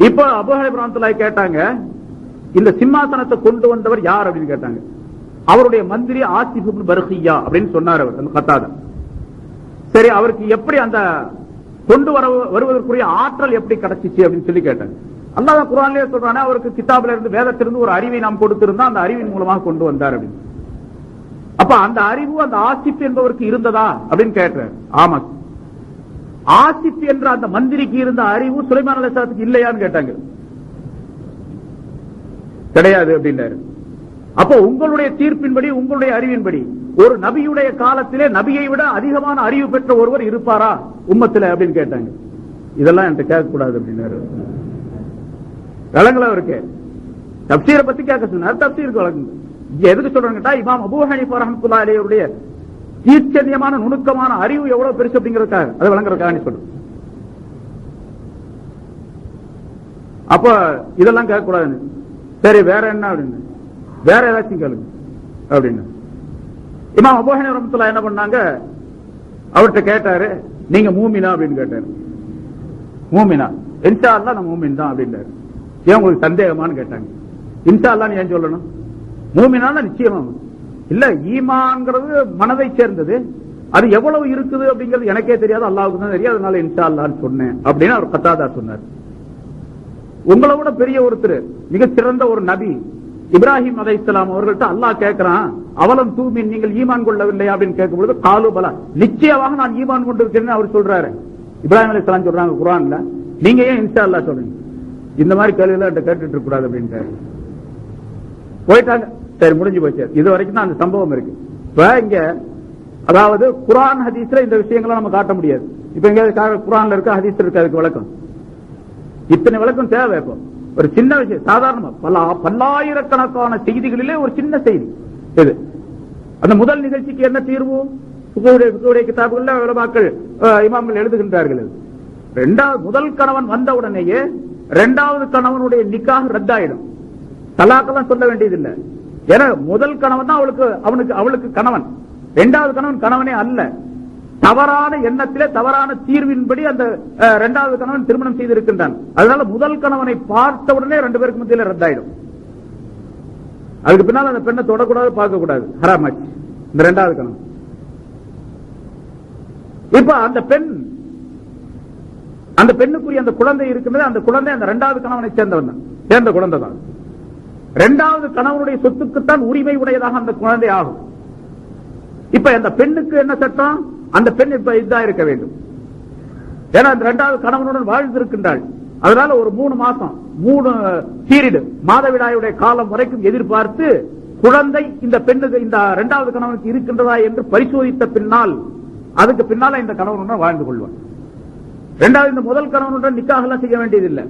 A: இப்ப அபூ ஹனீஃபா ரஹ்மத்துல்லாஹி கேட்டாங்க, இந்த சிம்மாசனத்தை கொண்டு வந்தவர் யார் அப்படின்னு கேட்டாங்க. அவருடைய மந்திரி ஆசிஃப் இப்னு பர்கியா அப்படின்னு சொன்னார் அவர், அந்த கத்தாதா. சரி, அவருக்கு எப்படி அந்த கொண்டு வருவதற்குரிய ஆற்றல் எப்படி கிடைச்சிச்சு அப்படின்னு சொல்லி கேட்டாங்க. அல்லாஹ் குர்ஆன்லயே சொல்றானே, அவருக்கு கிதாபில இருந்து, வேதத்திலிருந்து ஒரு அறிவை நாம் கொடுத்திருந்தா அந்த அறிவின் மூலமாக கொண்டு வந்தார் அப்படின்னு. அப்ப அந்த அறிவு அந்த ஆசிப் என்பவருக்கு இருந்ததா அப்படின்னு கேட்டார். ஆமா.
B: ஆசிப் என்ற அந்த மந்திரிக்கு இருந்த அறிவு சுலைமான் அலைஹிஸ்ஸலாத்துக்கு இல்லையான்னு கேட்டாங்க. கிடையாது அப்படின்னாரு. அப்போ உங்களுடைய தீர்ப்பின்படி, உங்களுடைய அறிவின்படி ஒரு நபியுடைய காலத்திலே நபியை விட அதிகமான அறிவு பெற்ற ஒருவர் இருப்பாரா உம்மத்துல அப்படின்னு கேட்டாங்க. இதெல்லாம் என்கிட்ட கேட்க கூடாது அப்படின்னாரு. விளங்கல இருக்கு. தப்சீரை பத்தி கேட்க சொன்னார். தப்சீருக்கு வழங்குங்க. எதுக்கு சொல்றாங்க? இமாம் அபூ ஹனீஃபா ரஹ்மத்துல்லாஹி அலைஹி அவருடைய தீர்க்கமான நுணுக்கமான அறிவு எவ்வளவு பெருசு அப்படிங்கறதுக்காக, அதை வழங்குறதுக்காக சொல்றேன். அப்ப இதெல்லாம் கேட்க கூடாது. சரி வேற என்ன அப்படின்னு, வேற ஏதாச்சும் கேளுங்க அப்படின்னு இமாம் அபூ ஹனீஃபா ரஹ்மத்துல்லாஹி என்ன பண்ணாங்க, அவர்கிட்ட கேட்டாரு, நீங்க மூமினா அப்படின்னு கேட்டாரு. மூமினா? இன்ஷா அல்லாஹ் நான் மூமின் தான் அப்படின்னாரு. ஏன் உங்களுக்கு சந்தேகமான்னு கேட்டாங்க. இன்ஷா அல்லாஹ் ஏன் சொல்லணும்? மூமினா நிச்சயமா இல்ல. ஈமான்ங்கிறது மனதை சேர்ந்தது. அது எவ்வளவு இருக்குது அப்படிங்கிறது எனக்கே தெரியாது, அல்லாஹ்வுக்கு தான் தெரியும். அதனால இன்ஷா அல்லாஹ்னு சொன்னேன் அப்படின்னு அவர் கத்தாதா சொன்னார். உங்களை விட பெரிய ஒருத்தர், மிகச்சிறந்த ஒரு நபி இப்ராஹிம் அலைஹிஸ்ஸலாம் அவர்கள்ட்ட அல்லாஹ் கேட்கிறான், அவலம் தூமின், நீங்கள் ஈமான் கொள்ளவில்லையா அப்படின்னு கேட்கும்போது, காலு பலா, நிச்சயமாக நான் ஈமான் கொண்டிருக்கிறேன்னு அவர் சொல்றாரு. இப்ராஹிம் அலைஹிஸ்ஸலாம் சொல்றாங்க குர்ஆன்ல, நீங்க ஏன் இன்ஷா அல்லாஹ் சொல்றீங்க? இந்த மாதிரி கேள்வியெல்லாம் கேட்டுட்டு இருக்க கூடாது அப்படின்னு போயிட்டாங்க. சரி, முடிஞ்சு போச்சு. இது வரைக்கும் தான் அந்த சம்பவம் இருக்கு. இப்ப இங்க அதாவது குர்ஆன் ஹதீஸ்ல இந்த விஷயங்களை நம்ம காட்ட முடியாது. இப்ப எங்க குர்ஆன்ல இருக்க, ஹதீஸ்ல இருக்க, அதுக்கு விளக்கம், இத்தனை விளக்கம் தேவை. இப்போ ஒரு சின்ன விஷயம், சாதாரணமா பல்லாயிரக்கணக்கான செய்திகளிலே ஒரு சின்ன செய்தி இது. அந்த முதல் நிகழ்ச்சிக்கு என்ன தீர்வு? கிதாபுகள்ல உலமாக்கள், இமாம்கள் எழுதுகின்றார்கள். இரண்டாவது, முதல் கணவன் வந்த உடனேயே இரண்டாவது கணவனுடைய நிக்காஹ் ரத்தாயிடும். தலாக்கெல்லாம் சொல்ல வேண்டியதில்லை. ஏன்னா முதல் கணவன் தான் அவளுக்கு கணவன். இரண்டாவது கணவன் கணவனே அல்ல. தவறான எண்ணத்திலே, தவறான தீர்வின்படி அந்த இரண்டாவது கணவன் திருமணம் செய்திருக்கின்றான். அதனால முதல் கணவனை பார்த்த உடனே ரெண்டு பேருக்கு மத்தியில ரத்தாயிடும். அதுக்கு பின்னால் அந்த பெண்ணை தொடக்கூடாது, பார்க்க கூடாது, ஹராமாச்சு இந்த இரண்டாவது கணவன். இப்ப அந்த பெண்ணுக்குரிய அந்த குழந்தை இருக்கின்றது. அந்த குழந்தை அந்த இரண்டாவது கணவனை சேர்ந்த குழந்தை தான். இரண்டாவது கணவனுடைய சொத்துக்குத்தான் உரிமை உடையதாக அந்த குழந்தை ஆகும். இப்ப அந்த பெண்ணுக்கு என்ன சட்டம்? அந்த பெண் இப்ப இதா இருக்க வேண்டும். ஏன்னா அந்த இரண்டாவது கணவனுடன் வாழ்ந்திருக்கின்றாள். அதனால ஒரு 3 மாசம் 3 பீரியட் மாதவிடாயுடைய காலம் வரைக்கும் எதிர்பார்த்து குழந்தை இந்த பெண்ணுக்கு, இந்த இரண்டாவது கணவனுக்கு இருக்கின்றதா என்று பரிசோதித்த பின்னால், அதுக்கு பின்னால இந்த கணவனுடன் வாழ்ந்து கொள்வார். இரண்டாவது, இந்த முதல் கணவனுடன் நிக்காஹ் எல்லாம் செய்ய வேண்டியதில்லை.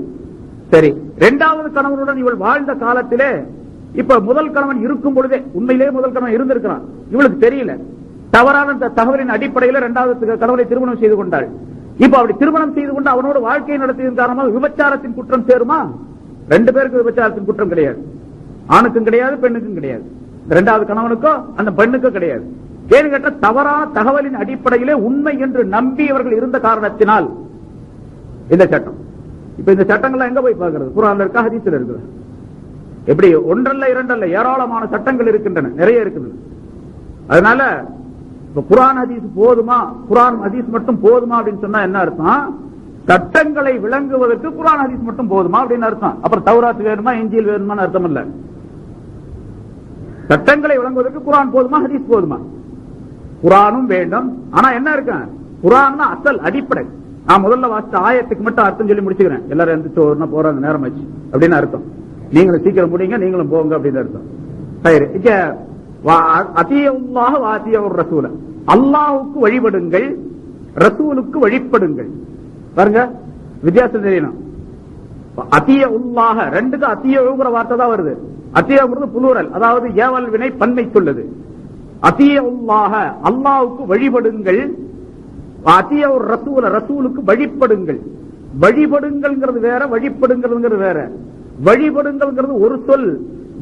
B: சரி, இரண்டாவது கணவனுடன் இவள் வாழ்ந்த காலத்திலே, இப்ப முதல் கணவன் இருக்கும் பொழுதே, உண்மையிலேயே முதல் கணவன் இருந்திருக்கிறான், இவளுக்கு தெரியல. தவறான தகவலின் அடிப்படையில் இரண்டாவது கணவனை திருமணம் செய்து கொண்டாள். இப்ப அப்படி திருமணம் செய்து கொண்டு அவனோட வாழ்க்கையை நடத்தியதன் காரணமாக விபச்சாரத்தின் குற்றம் சேருமா? 2 பேருக்கு விபச்சாரத்தின் குற்றம் கிடையாது. ஆணுக்கும் கிடையாது, பெண்ணுக்கும் கிடையாது. இரண்டாவது கணவனுக்கோ அந்த பெண்ணுக்கோ கிடையாது. ஏன்னு கேட்ட, தவறான தகவலின் அடிப்படையிலே உண்மை என்று நம்பியவர்கள் இருந்த காரணத்தினால் இந்த சட்டம். இப்ப இந்த சட்டங்கள்லாம் எங்க போய் பார்க்கிறது? குர்ஆன்ல இருக்கா, ஹதீஸ்ல இருக்குது? எப்படி? ஒன்றல்ல இரண்டல்ல, ஏராளமான சட்டங்கள் இருக்கின்றன, நிறைய இருக்கின்றன. அதனால இப்ப குர்ஆன் ஹதீஸ் போதுமா, குர்ஆன் ஹதீஸ் மட்டும் போதுமா அப்படின்னு சொன்னா என்ன அர்த்தம்? சட்டங்களை விளங்குவதற்கு குர்ஆன் ஹதீஸ் மட்டும் போதுமா அப்படின்னு அர்த்தம். அப்புறம் தௌராத் வேணுமா, இன்ஜீல் வேணுமான்னு அர்த்தம் இல்ல. சட்டங்களை விளங்குவதற்கு குர்ஆன் போதுமா, ஹதீஸ் போதுமா? குர்ஆனும் வேண்டும். ஆனா என்ன இருக்கு? குர்ஆன் அசல் அடிப்படை. நான் முதல்ல வாசித்த ஆயத்துக்கு மட்டும் அர்த்தம் சொல்லி முடிச்சுக்கிறேன். எல்லாரும் எந்திரிச்சு போறாங்க, நேரம் ஆச்சு அப்படின்னு அர்த்தம். நீங்களும் சீக்கிரம் முடிங்க, நீங்களும் போங்க அப்படின்னு அர்த்தம். சரி, ரசூல, அல்லாஹ்வுக்கு வழிபடுங்கள், ரசூலுக்கு வழிபடுங்கள். பாருங்க, வித்தியாசம் தெரியணும். அத்திய உல்லாஹ, ரெண்டுக்கு அத்தியங்கிற வார்த்தை தான் வருது. அத்தியங்கிறது புளூரல், அதாவது ஏவல் வினை பன்மை சொல்லுது. அத்திய உல்லாஹ, அல்லாஹ்வுக்கு வழிபடுங்கள், அத்திய ஒரு ரசூல, ரசூலுக்கு வழிபடுங்கள். வழிபடுங்கள் வேற, வழிபடுங்கிறது வேற. வழிபடுங்கிறது ஒரு சொல்,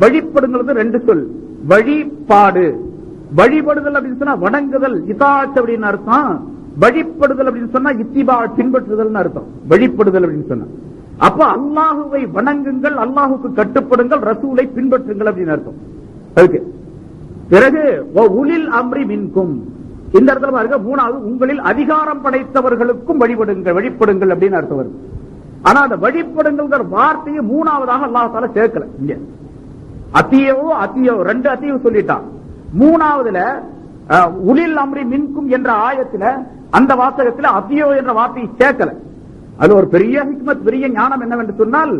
B: வழிபடுங்கிறது 2 சொல். வழிபாடு, வழிபடுதல் அப்படின்னு சொன்னா வணங்குதல், இதாச் அப்படின்னு அர்த்தம். வழிபடுதல் அப்படின்னு சொன்னா இத்திபா, பின்பற்றுதல் அர்த்தம். வழிபடுதல் அப்படின்னு சொன்னா அப்ப அல்லாஹுவை வணங்குங்கள், அல்லாஹுக்கு கட்டுப்படுங்கள், ரசூலை பின்பற்றுங்கள் அப்படின்னு அர்த்தம். அதுக்கு பிறகு உலில் அம்ரி மின்கும், இந்த இடத்துல பாருங்க, 3வது, உங்களில் அதிகாரம் படைத்தவர்களுக்கும் வழிபடுங்கள் அப்படின்னு அர்த்தம் வருது. ஆனா அந்த வழிபடுங்கள் வார்த்தையை 3வதாக அல்லாஹ் தஆலா சேர்க்கல. இங்க அத்தியோ 2 அத்தியோ சொல்லிட்டான். 3வதுல உலில் அம்ரி மின்கும் என்ற ஆயத்துல அந்த வாசகத்தில் அத்தியோ என்ற வார்த்தையை சேர்க்கல. அது ஒரு பெரிய ஹிக்மத், பெரிய ஞானம் என்னவென்று சொன்னால்,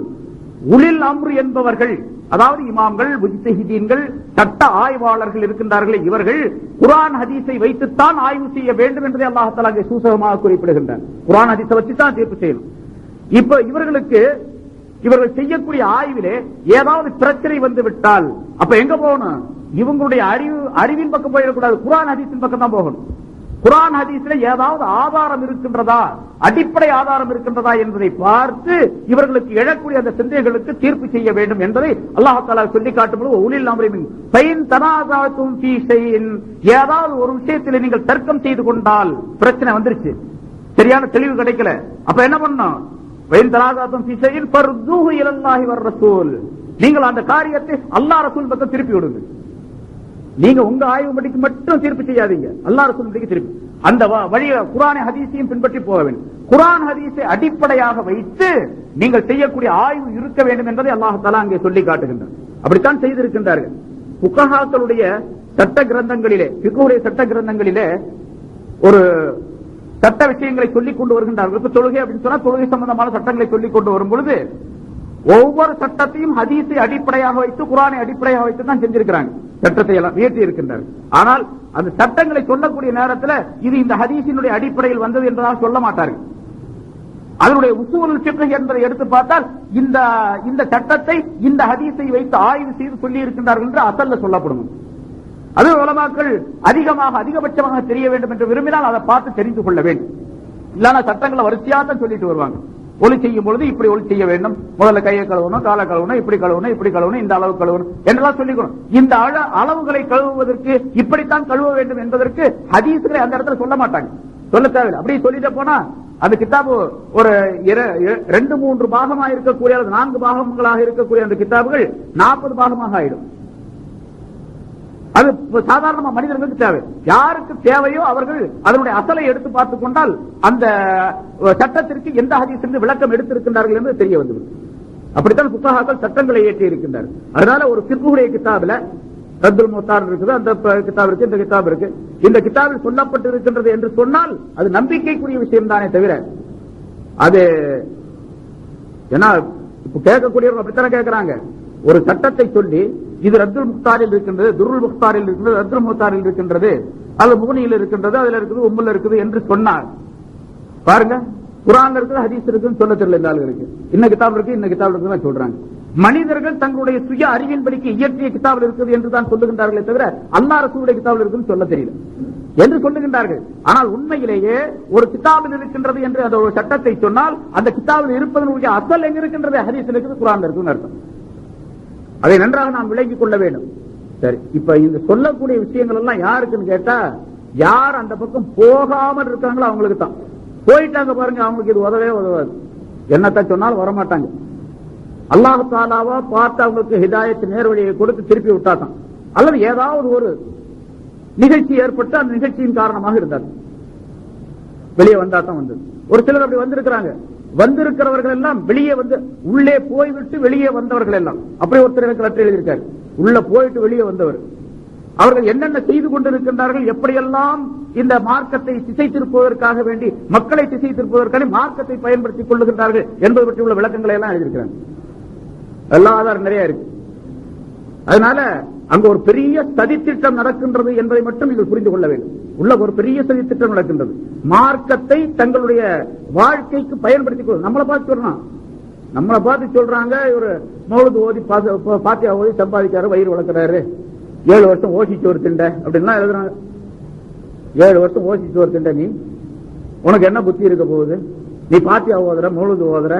B: உலில் அம்ரு என்பவர்கள், அதாவது இமாம்கள், முஜ்தஹிதீன்கள், சட்ட ஆய்வாளர்கள் இருக்கின்றார்கள். இவர்கள் குர்ஆன் ஹதீஸை வைத்துத்தான் ஆய்வு செய்ய வேண்டும் என்பதை அல்லாஹ் தஆலா இங்கே சூசகமாக குறிப்பிடுகின்றார். குர்ஆன் ஹதீஸை வச்சுதான் தீர்ப்பு செய்யணும். இப்ப இவர்கள் செய்யக்கூடிய ஆய்விலே ஏதாவது பிரச்சனை வந்து விட்டால் அப்ப எங்க போகணும்? இவங்களுடைய அறிவின் பக்கம் போயிடக்கூடாது, குர்ஆன் ஹதீஸின் பக்கம் தான் போகணும். குர்ஆன் ஹதீஸ்ல ஏதாவது ஆதாரம் இருக்கின்றதா, அடிப்படை ஆதாரம் இருக்கின்றதா என்பதை பார்த்து இவர்களுக்கு எழக்கூடிய அந்த சிந்தைகளுக்கு தீர்ப்பு செய்ய வேண்டும் என்பதை அல்லாஹ் தஆலா சொல்லி காட்டும்போது, உலில் அம்ரி மின்கும் ஃபைன் தனாஸஅதும் ஃபீ ஷைஇன், ஏதாவது ஒரு விஷயத்தில் நீங்கள் தர்க்கம் செய்து கொண்டால், பிரச்சனை வந்துருச்சு, சரியான தெளிவு கிடைக்கல, அப்ப என்ன பண்ணணும்? ஃபைன் தனாஸஅதும் ஃபீ ஷைஇன் ஃபர்துஹு இலல்லாஹி வர் ரசூல், நீங்கள் அந்த காரியத்தை அல்லாஹ் ரசூல் பக்கம் திருப்பி விடுங்க. நீங்க உங்க ஆய்வு படிக்கு மட்டும் தீர்ப்பு செய்யாதீங்க, அல்லாஹ் ரசூல் படிக்கு திருப்பி அந்த வழியை குர்ஆன் ஹதீஸையும் பின்பற்றி போக வேண்டும். குர்ஆன் ஹதீஸை அடிப்படையாக வைத்து நீங்கள் செய்யக்கூடிய ஆய்வு இருக்க வேண்டும் என்பதை அல்லாஹ் தஆலா அங்கே சொல்லி காட்டுகின்றார். அப்படித்தான் செய்திருக்கின்றார்கள். ஃபுகஹாக்களுடைய சட்ட கிரந்தங்களிலே, ஃபிக்ஹுடைய சட்ட கிரந்தங்களிலே ஒரு சட்ட விஷயங்களை சொல்லிக் கொண்டு வருகின்றார்கள். இப்ப தொழுகை அப்படின்னு சொன்னா தொழுகை சம்பந்தமான சட்டங்களை சொல்லிக் கொண்டு வரும் பொழுது ஒவ்வொரு சட்டத்தையும் ஹதீஸை அடிப்படையாக வைத்து, குர்ஆனை அடிப்படையாக வைத்து தான் செஞ்சிருக்கிறாங்க, சட்டத்தை எல்லாம் உயர்த்தி இருக்கின்றார்கள். ஆனால் அந்த சட்டங்களை சொல்லக்கூடிய நேரத்தில் இது இந்த ஹதீஸினுடைய அடிப்படையில் வந்தது என்பதாக சொல்ல மாட்டார்கள். அதனுடைய உசூலுல் ஃபிக்ஹ் என்பதை எடுத்து பார்த்தால் இந்த சட்டத்தை இந்த ஹதீஸை வைத்து ஆய்வு செய்து சொல்லி இருக்கின்றார்கள் என்று அசல்ல சொல்லப்படும். அது உலமாக்கள் அதிகபட்சமாக தெரிய வேண்டும் என்று விரும்பினால் அதை பார்த்து தெரிந்து கொள்ள வேண்டும். இல்லனா சட்டங்களை வரிசையாக தான் சொல்லிட்டு வருவாங்க. ஒளி செய்யும் பொழுது இப்படி ஒளி செய்ய வேண்டும், முதல்ல கையை கழுவணும், காலை கழுவணும், இப்படி கழுவணும், இந்த அளவு கழுவணும் என்றெல்லாம் சொல்லிக்கணும். இந்த அளவுகளை கழுவுவதற்கு இப்படித்தான் கழுவ வேண்டும் என்பதற்கு ஹதீஸ்களை அந்த இடத்துல சொல்ல மாட்டாங்க, சொல்ல தேவையில்லை. அப்படி சொல்லிட்டு போனா அந்த கிதாபு ஒரு 2-3 பாகமாக இருக்கக்கூடிய, 4 பாகங்களாக இருக்கக்கூடிய அந்த கிதாபுகள் 40 பாகமாக ஆயிடும். அது சாதாரண மனிதர்களுக்கு தேவை. யாருக்கு தேவையோ அவர்கள் அதனுடைய அசலை எடுத்து பார்த்துக் கொண்டால் அந்த சட்டத்திற்கு எந்த ஹதீஸிலிருந்து விளக்கம் எடுத்திருக்கின்றார்கள் என்று தெரிய வந்துவிடும். அப்படித்தான் ஃபுகஹாக்கள் சட்டங்களை ஏற்றி இருக்கின்றார்கள். அதனால ஒரு ஃபிக்ஹுடைய கிதாபில் ரத்துல் முஹ்தார் இருக்குது, அந்த கிதாப் இருக்கு, இந்த கிதாப் இருக்கு. இந்த கிதாபில் சொல்லப்பட்டு இருக்கின்றது என்று சொன்னால் அது நம்பிக்கைக்குரிய விஷயம் தானே தவிர, அது ஏன்னா இப்ப கேட்கக்கூடியவர்கள் அப்படித்தானே கேட்கிறாங்க. ஒரு சட்டத்தை சொல்லி இது ரத்துல் முஹ்தாரில் இருக்கின்றது, துருல் முஹ்தாரில் இருக்கின்றது, ரத்துல் முஹ்தாரில் இருக்கின்றது, அது முகனியில் இருக்கின்றது, அதுல இருக்குது, உம்முல இருக்குது என்று சொன்னார். பாருங்க, குர்ஆன்ல இருக்குது, ஹதீஸ் இருக்குன்னு சொல்ல தெரியல இந்த ஆளுகளுக்கு. இன்ன கிதாப் இருக்கு, இன்ன கிதாப் இருக்குன்னு சொல்றாங்க. மனிதர்கள் தங்களுடைய சுய அறிவின்படிக்கு இயற்றிய கிதாபில் இருக்குது என்று தான் சொல்லுகின்றார்களே தவிர அல்லாஹ் ரசூலுடைய கிதாபில் இருக்குன்னு சொல்ல தெரியல என்று சொல்லுகின்றார்கள். ஆனால் உண்மையிலேயே ஒரு கிதாபில் இருக்கின்றது என்று அந்த ஒரு சட்டத்தை சொன்னால் அந்த கிதாபில் இருப்பதனுடைய அசல் எங்க இருக்கின்றது? ஹதீஸில் இருக்குது, குர்ஆன்ல இருக்குன்னு அர்த்தம். அதை நன்றாக நாம் விளங்கிக் கொள்ள வேண்டும். சரி, இப்ப இந்த சொல்லக்கூடிய விஷயங்கள் எல்லாம் யாருக்குன்னு கேட்டா, யார் அந்த பக்கம் போகாமல் இருக்காங்களோ அவங்களுக்கு தான். போயிட்டாங்க பாருங்க, அவங்களுக்கு இது உதவாது, என்னத்தான் சொன்னாலும் வரமாட்டாங்க. அல்லாஹ் தஆலாவா பார்த்து அவங்களுக்கு ஹிதாயத் நேர்வழியை கொடுத்து திருப்பி விட்டாதான், அல்லது ஏதாவது ஒரு நிகழ்ச்சி ஏற்பட்டு அந்த நிகழ்ச்சியின் காரணமாக இருந்தார் வெளியே வந்தா தான் வந்தது. ஒரு சிலர் அப்படி வந்திருக்கிறாங்க. வந்திருக்கிறவர்கள் எல்லாம் வெளியே வந்து உள்ளே போய்விட்டு வெளியே வந்தவர்கள் எல்லாம், அப்படி ஒருத்தர் எனக்கு லெட்டர் எழுதியிருக்காரு. உள்ள போயிட்டு வெளியே வந்தவர், அவர்கள் என்னென்ன செய்து கொண்டிருக்கின்றார்கள், எப்படியெல்லாம் இந்த மார்க்கத்தை திசை திருப்புவதற்காக வேண்டி, மக்களை திசை திருப்புவதற்காக மார்க்கத்தை பயன்படுத்திக் கொள்ளுகின்றார்கள் என்பது பற்றி உள்ள விளக்கங்களை எல்லாம் எழுதியிருக்கிறாங்க. எல்லா ஆதாரம் நிறைய இருக்கு. அதனால அங்க ஒரு பெரிய சதித்திட்டம் நடக்கின்றது என்பதை மட்டும் நீங்கள் புரிந்து கொள்ள வேண்டும். உள்ள ஒரு பெரிய சதித்திட்டம் நடக்கின்றது. மார்க்கத்தை தங்களுடைய வாழ்க்கைக்கு பயன்படுத்திக் கொள்ள நம்மளை பார்த்து சொல்றான், நம்மளை பார்த்து சொல்றாங்க, ஒரு மௌலூத் ஓதி பாத்தியா ஓதி சம்பாதிக்காரு, வயிறு வளர்க்கிறாரு, 7 வருஷம் ஓசிச்சோறு திண்ட அப்படின்லாம் எழுதுறாங்க. 7 வருஷம் ஓசிச்சோறு திண்ட, நீ உனக்கு என்ன புத்தி இருக்க போகுது? நீ பாத்தியா ஓதுற, மௌலூத் ஓதுற,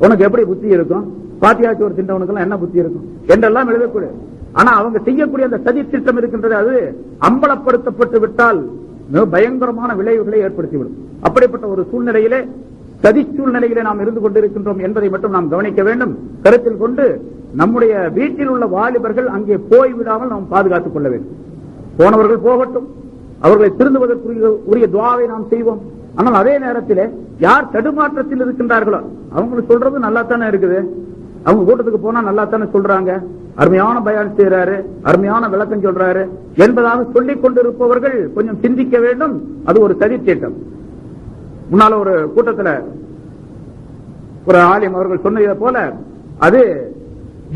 B: உனக்கு எப்படி புத்தி இருக்கும்? பாத்தியா சோறு திண்டவனுக்கு எல்லாம் என்ன புத்தி இருக்கும் என்றெல்லாம் எழுதக்கூடிய. ஆனா அவங்க செய்யக்கூடிய அந்த சதி திட்டம் இருக்கின்றது, அது அம்பலப்படுத்தப்பட்டு விட்டால் மிக பயங்கரமான விளைவுகளை ஏற்படுத்திவிடும். அப்படிப்பட்ட ஒரு சூழ்நிலையிலே, சதி சூழ்நிலையிலே நாம் இருந்து கொண்டிருக்கின்றோம் என்பதை மட்டும் நாம் கவனிக்க வேண்டும். கருத்தில் கொண்டு நம்முடைய வீட்டில் உள்ள வாலிபர்கள் அங்கே போய்விடாமல் நாம் பாதுகாத்துக் கொள்ள வேண்டும். போனவர்கள் போகட்டும், அவர்களை திருந்துவதற்குரிய துஆவை நாம் செய்வோம். ஆனால் அதே நேரத்தில் யார் தடுமாற்றத்தில் இருக்கின்றார்களோ அவங்களுக்கு சொல்றது நல்லா தானே இருக்குது, அவங்க கூட்டத்துக்கு போனா நல்லா தானே சொல்றாங்க, அருமையான பயான் செய்யறாரு, அருமையான விளக்கம் சொல்றாரு என்பதாக சொல்லிக் கொண்டிருப்பவர்கள் கொஞ்சம் சிந்திக்க வேண்டும். அது ஒரு சதித்திட்டம். முன்னால ஒரு கூட்டத்தில் ஒரு ஆலிம் அவர்கள் சொன்னதை போல அது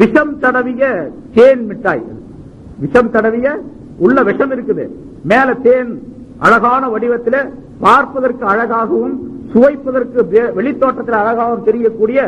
B: விஷம் தடவிய தேன் மிட்டாய். விஷம் தடவிய உள்ள விஷம் இருக்குது, மேல தேன் அழகான வடிவத்தில் பார்ப்பதற்கு அழகாகவும் சுவைப்பதற்கு வெளித்தோட்டத்தில் அழகாகவும் தெரியக்கூடிய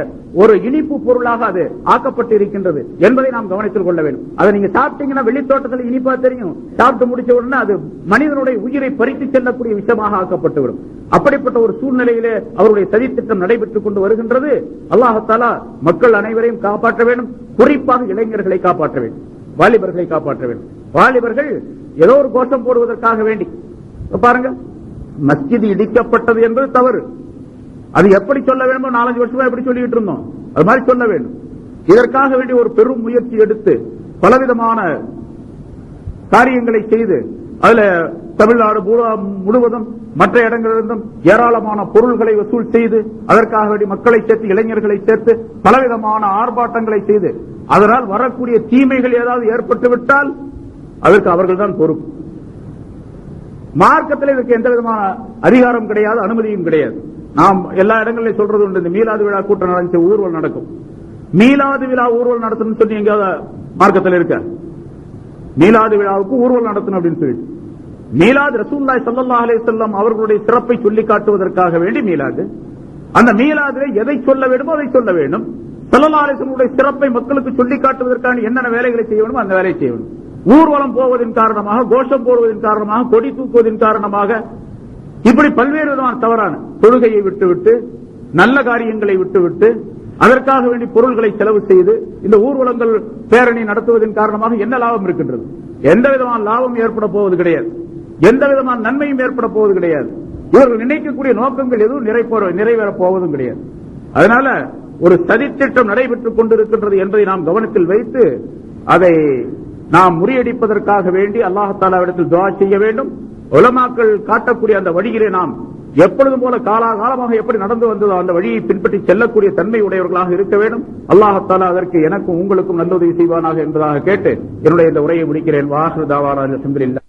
B: ஒரு இனிப்பு பொருளாக அது ஆக்கப்பட்டு இருக்கின்றது என்பதை நாம் கவனத்தில் கொள்ள வேண்டும். அதை நீங்க சாப்பிட்டீங்கன்னா வெளித்தோட்டத்தில் இனிப்பா தெரியும், சாப்பிட்டு முடிச்ச உடனே அது மனிதனுடைய உயிரை பறித்து செல்லக்கூடிய விஷயமாக ஆக்கப்பட்டுவிடும். அப்படிப்பட்ட ஒரு சூழ்நிலையிலே அவருடைய சதித்திட்டம் நடைபெற்றுக் கொண்டு வருகின்றது. அல்லாஹ் தஆலா மக்கள் அனைவரையும் காப்பாற்ற வேண்டும், குறிப்பாக இளைஞர்களை காப்பாற்ற வேண்டும், வாலிபர்களை காப்பாற்ற வேண்டும். வாலிபர்கள் ஏதோ ஒரு கோஷம் போடுவதற்காக வேண்டி பாருங்க, மஸ்ஜித் இடிக்கப்பட்டது என்பது தவறு. அது எப்படி சொல்ல வேண்டும், 4-5 வருஷமா எப்படி சொல்லிட்டு இருந்தோம், அது மாதிரி சொல்ல வேண்டும். இதற்காக வேண்டி ஒரு பெரும் முயற்சி எடுத்து பலவிதமான காரியங்களை செய்து அதுல தமிழ்நாடு முழுவதும் மற்ற இடங்களிலிருந்தும் ஏராளமான பொருள்களை வசூல் செய்து அதற்காக வேண்டி மக்களை சேர்த்து இளைஞர்களை சேர்த்து பலவிதமான ஆர்ப்பாட்டங்களை செய்து அதனால் வரக்கூடிய தீமைகள் ஏதாவது ஏற்பட்டு விட்டால் அதற்கு அவர்கள் தான் பொறுப்பு. மார்க்கத்தில் இதற்கு எந்த விதமான அதிகாரம் கிடையாது, அனுமதியும் கிடையாது. நாம் எல்லா இடங்களிலும் சொல்றது உண்டு, இந்த மீலாது விழா கூட்டம் நடந்துச்சு, ஊர்வலம் நடக்கும். மீலாது விழா ஊர்வலம் நடத்தணும் சொல்லி எங்கேயாவது மார்க்கத்தில் இருக்க? மீலாது விழாவுக்கு ஊர்வலம் நடத்தணும் அப்படின்னு சொல்லிட்டு, மீலாது ரசூலுல்லாஹி ஸல்லல்லாஹு அலைஹி வஸல்லம் அவர்களுடைய சிறப்பை சொல்லி காட்டுவதற்காக வேண்டி மீலாது. அந்த மீலாதிலே எதை சொல்ல வேண்டுமோ அதை சொல்ல வேண்டும். ஸல்லல்லாஹு அலைஹி வஸல்லம் சிறப்பை மக்களுக்கு சொல்லி காட்டுவதற்கான என்னென்ன வேலைகளை செய்ய வேண்டுமோ அந்த வேலையை செய்ய வேண்டும். ஊர்வலம் போவதன் காரணமாக, கோஷம் போடுவதன் காரணமாக, கொடி தூக்குவதன் காரணமாக இப்படி பல்வேறு விதமான தவறான தொழுகையை விட்டுவிட்டு நல்ல காரியங்களை விட்டுவிட்டு அதற்காக வேண்டி பொருள்களை செலவு செய்து இந்த ஊர்வலங்கள் பேரணி நடத்துவதன் காரணமாக என்ன லாபம் இருக்கின்றது? எந்த விதமான லாபம் ஏற்பட போவது கிடையாது, எந்த விதமான நன்மையும் ஏற்பட போவது கிடையாது. இவர்கள் நினைக்கக்கூடிய நோக்கங்கள் எதுவும் நிறைவேறப் போவதும் கிடையாது. அதனால ஒரு சதித்திட்டம் நடைபெற்றுக் கொண்டிருக்கின்றது என்பதை நாம் கவனத்தில் வைத்து அதை நாம் முறியடிப்பதற்காக வேண்டி அல்லாஹ் தஆலாவிடத்தில் துஆ செய்ய வேண்டும். உலமாக்கள் காட்டக்கூடிய அந்த வழியிலே நாம் எப்பொழுதும் போல காலாகாலமாக எப்படி நடந்து வந்ததோ அந்த வழியை பின்பற்றி செல்லக்கூடிய தன்மை உடையவர்களாக இருக்க வேண்டும். அல்லாஹ் தஆலா அதற்கு எனக்கும் உங்களுக்கும் நல்லுதவி செய்வானாக என்பதாக கேட்டு என்னுடைய இந்த உரையை முடிக்கிறேன். வாஹிரு தாவானா அல்ஹம்துலில்லாஹ்.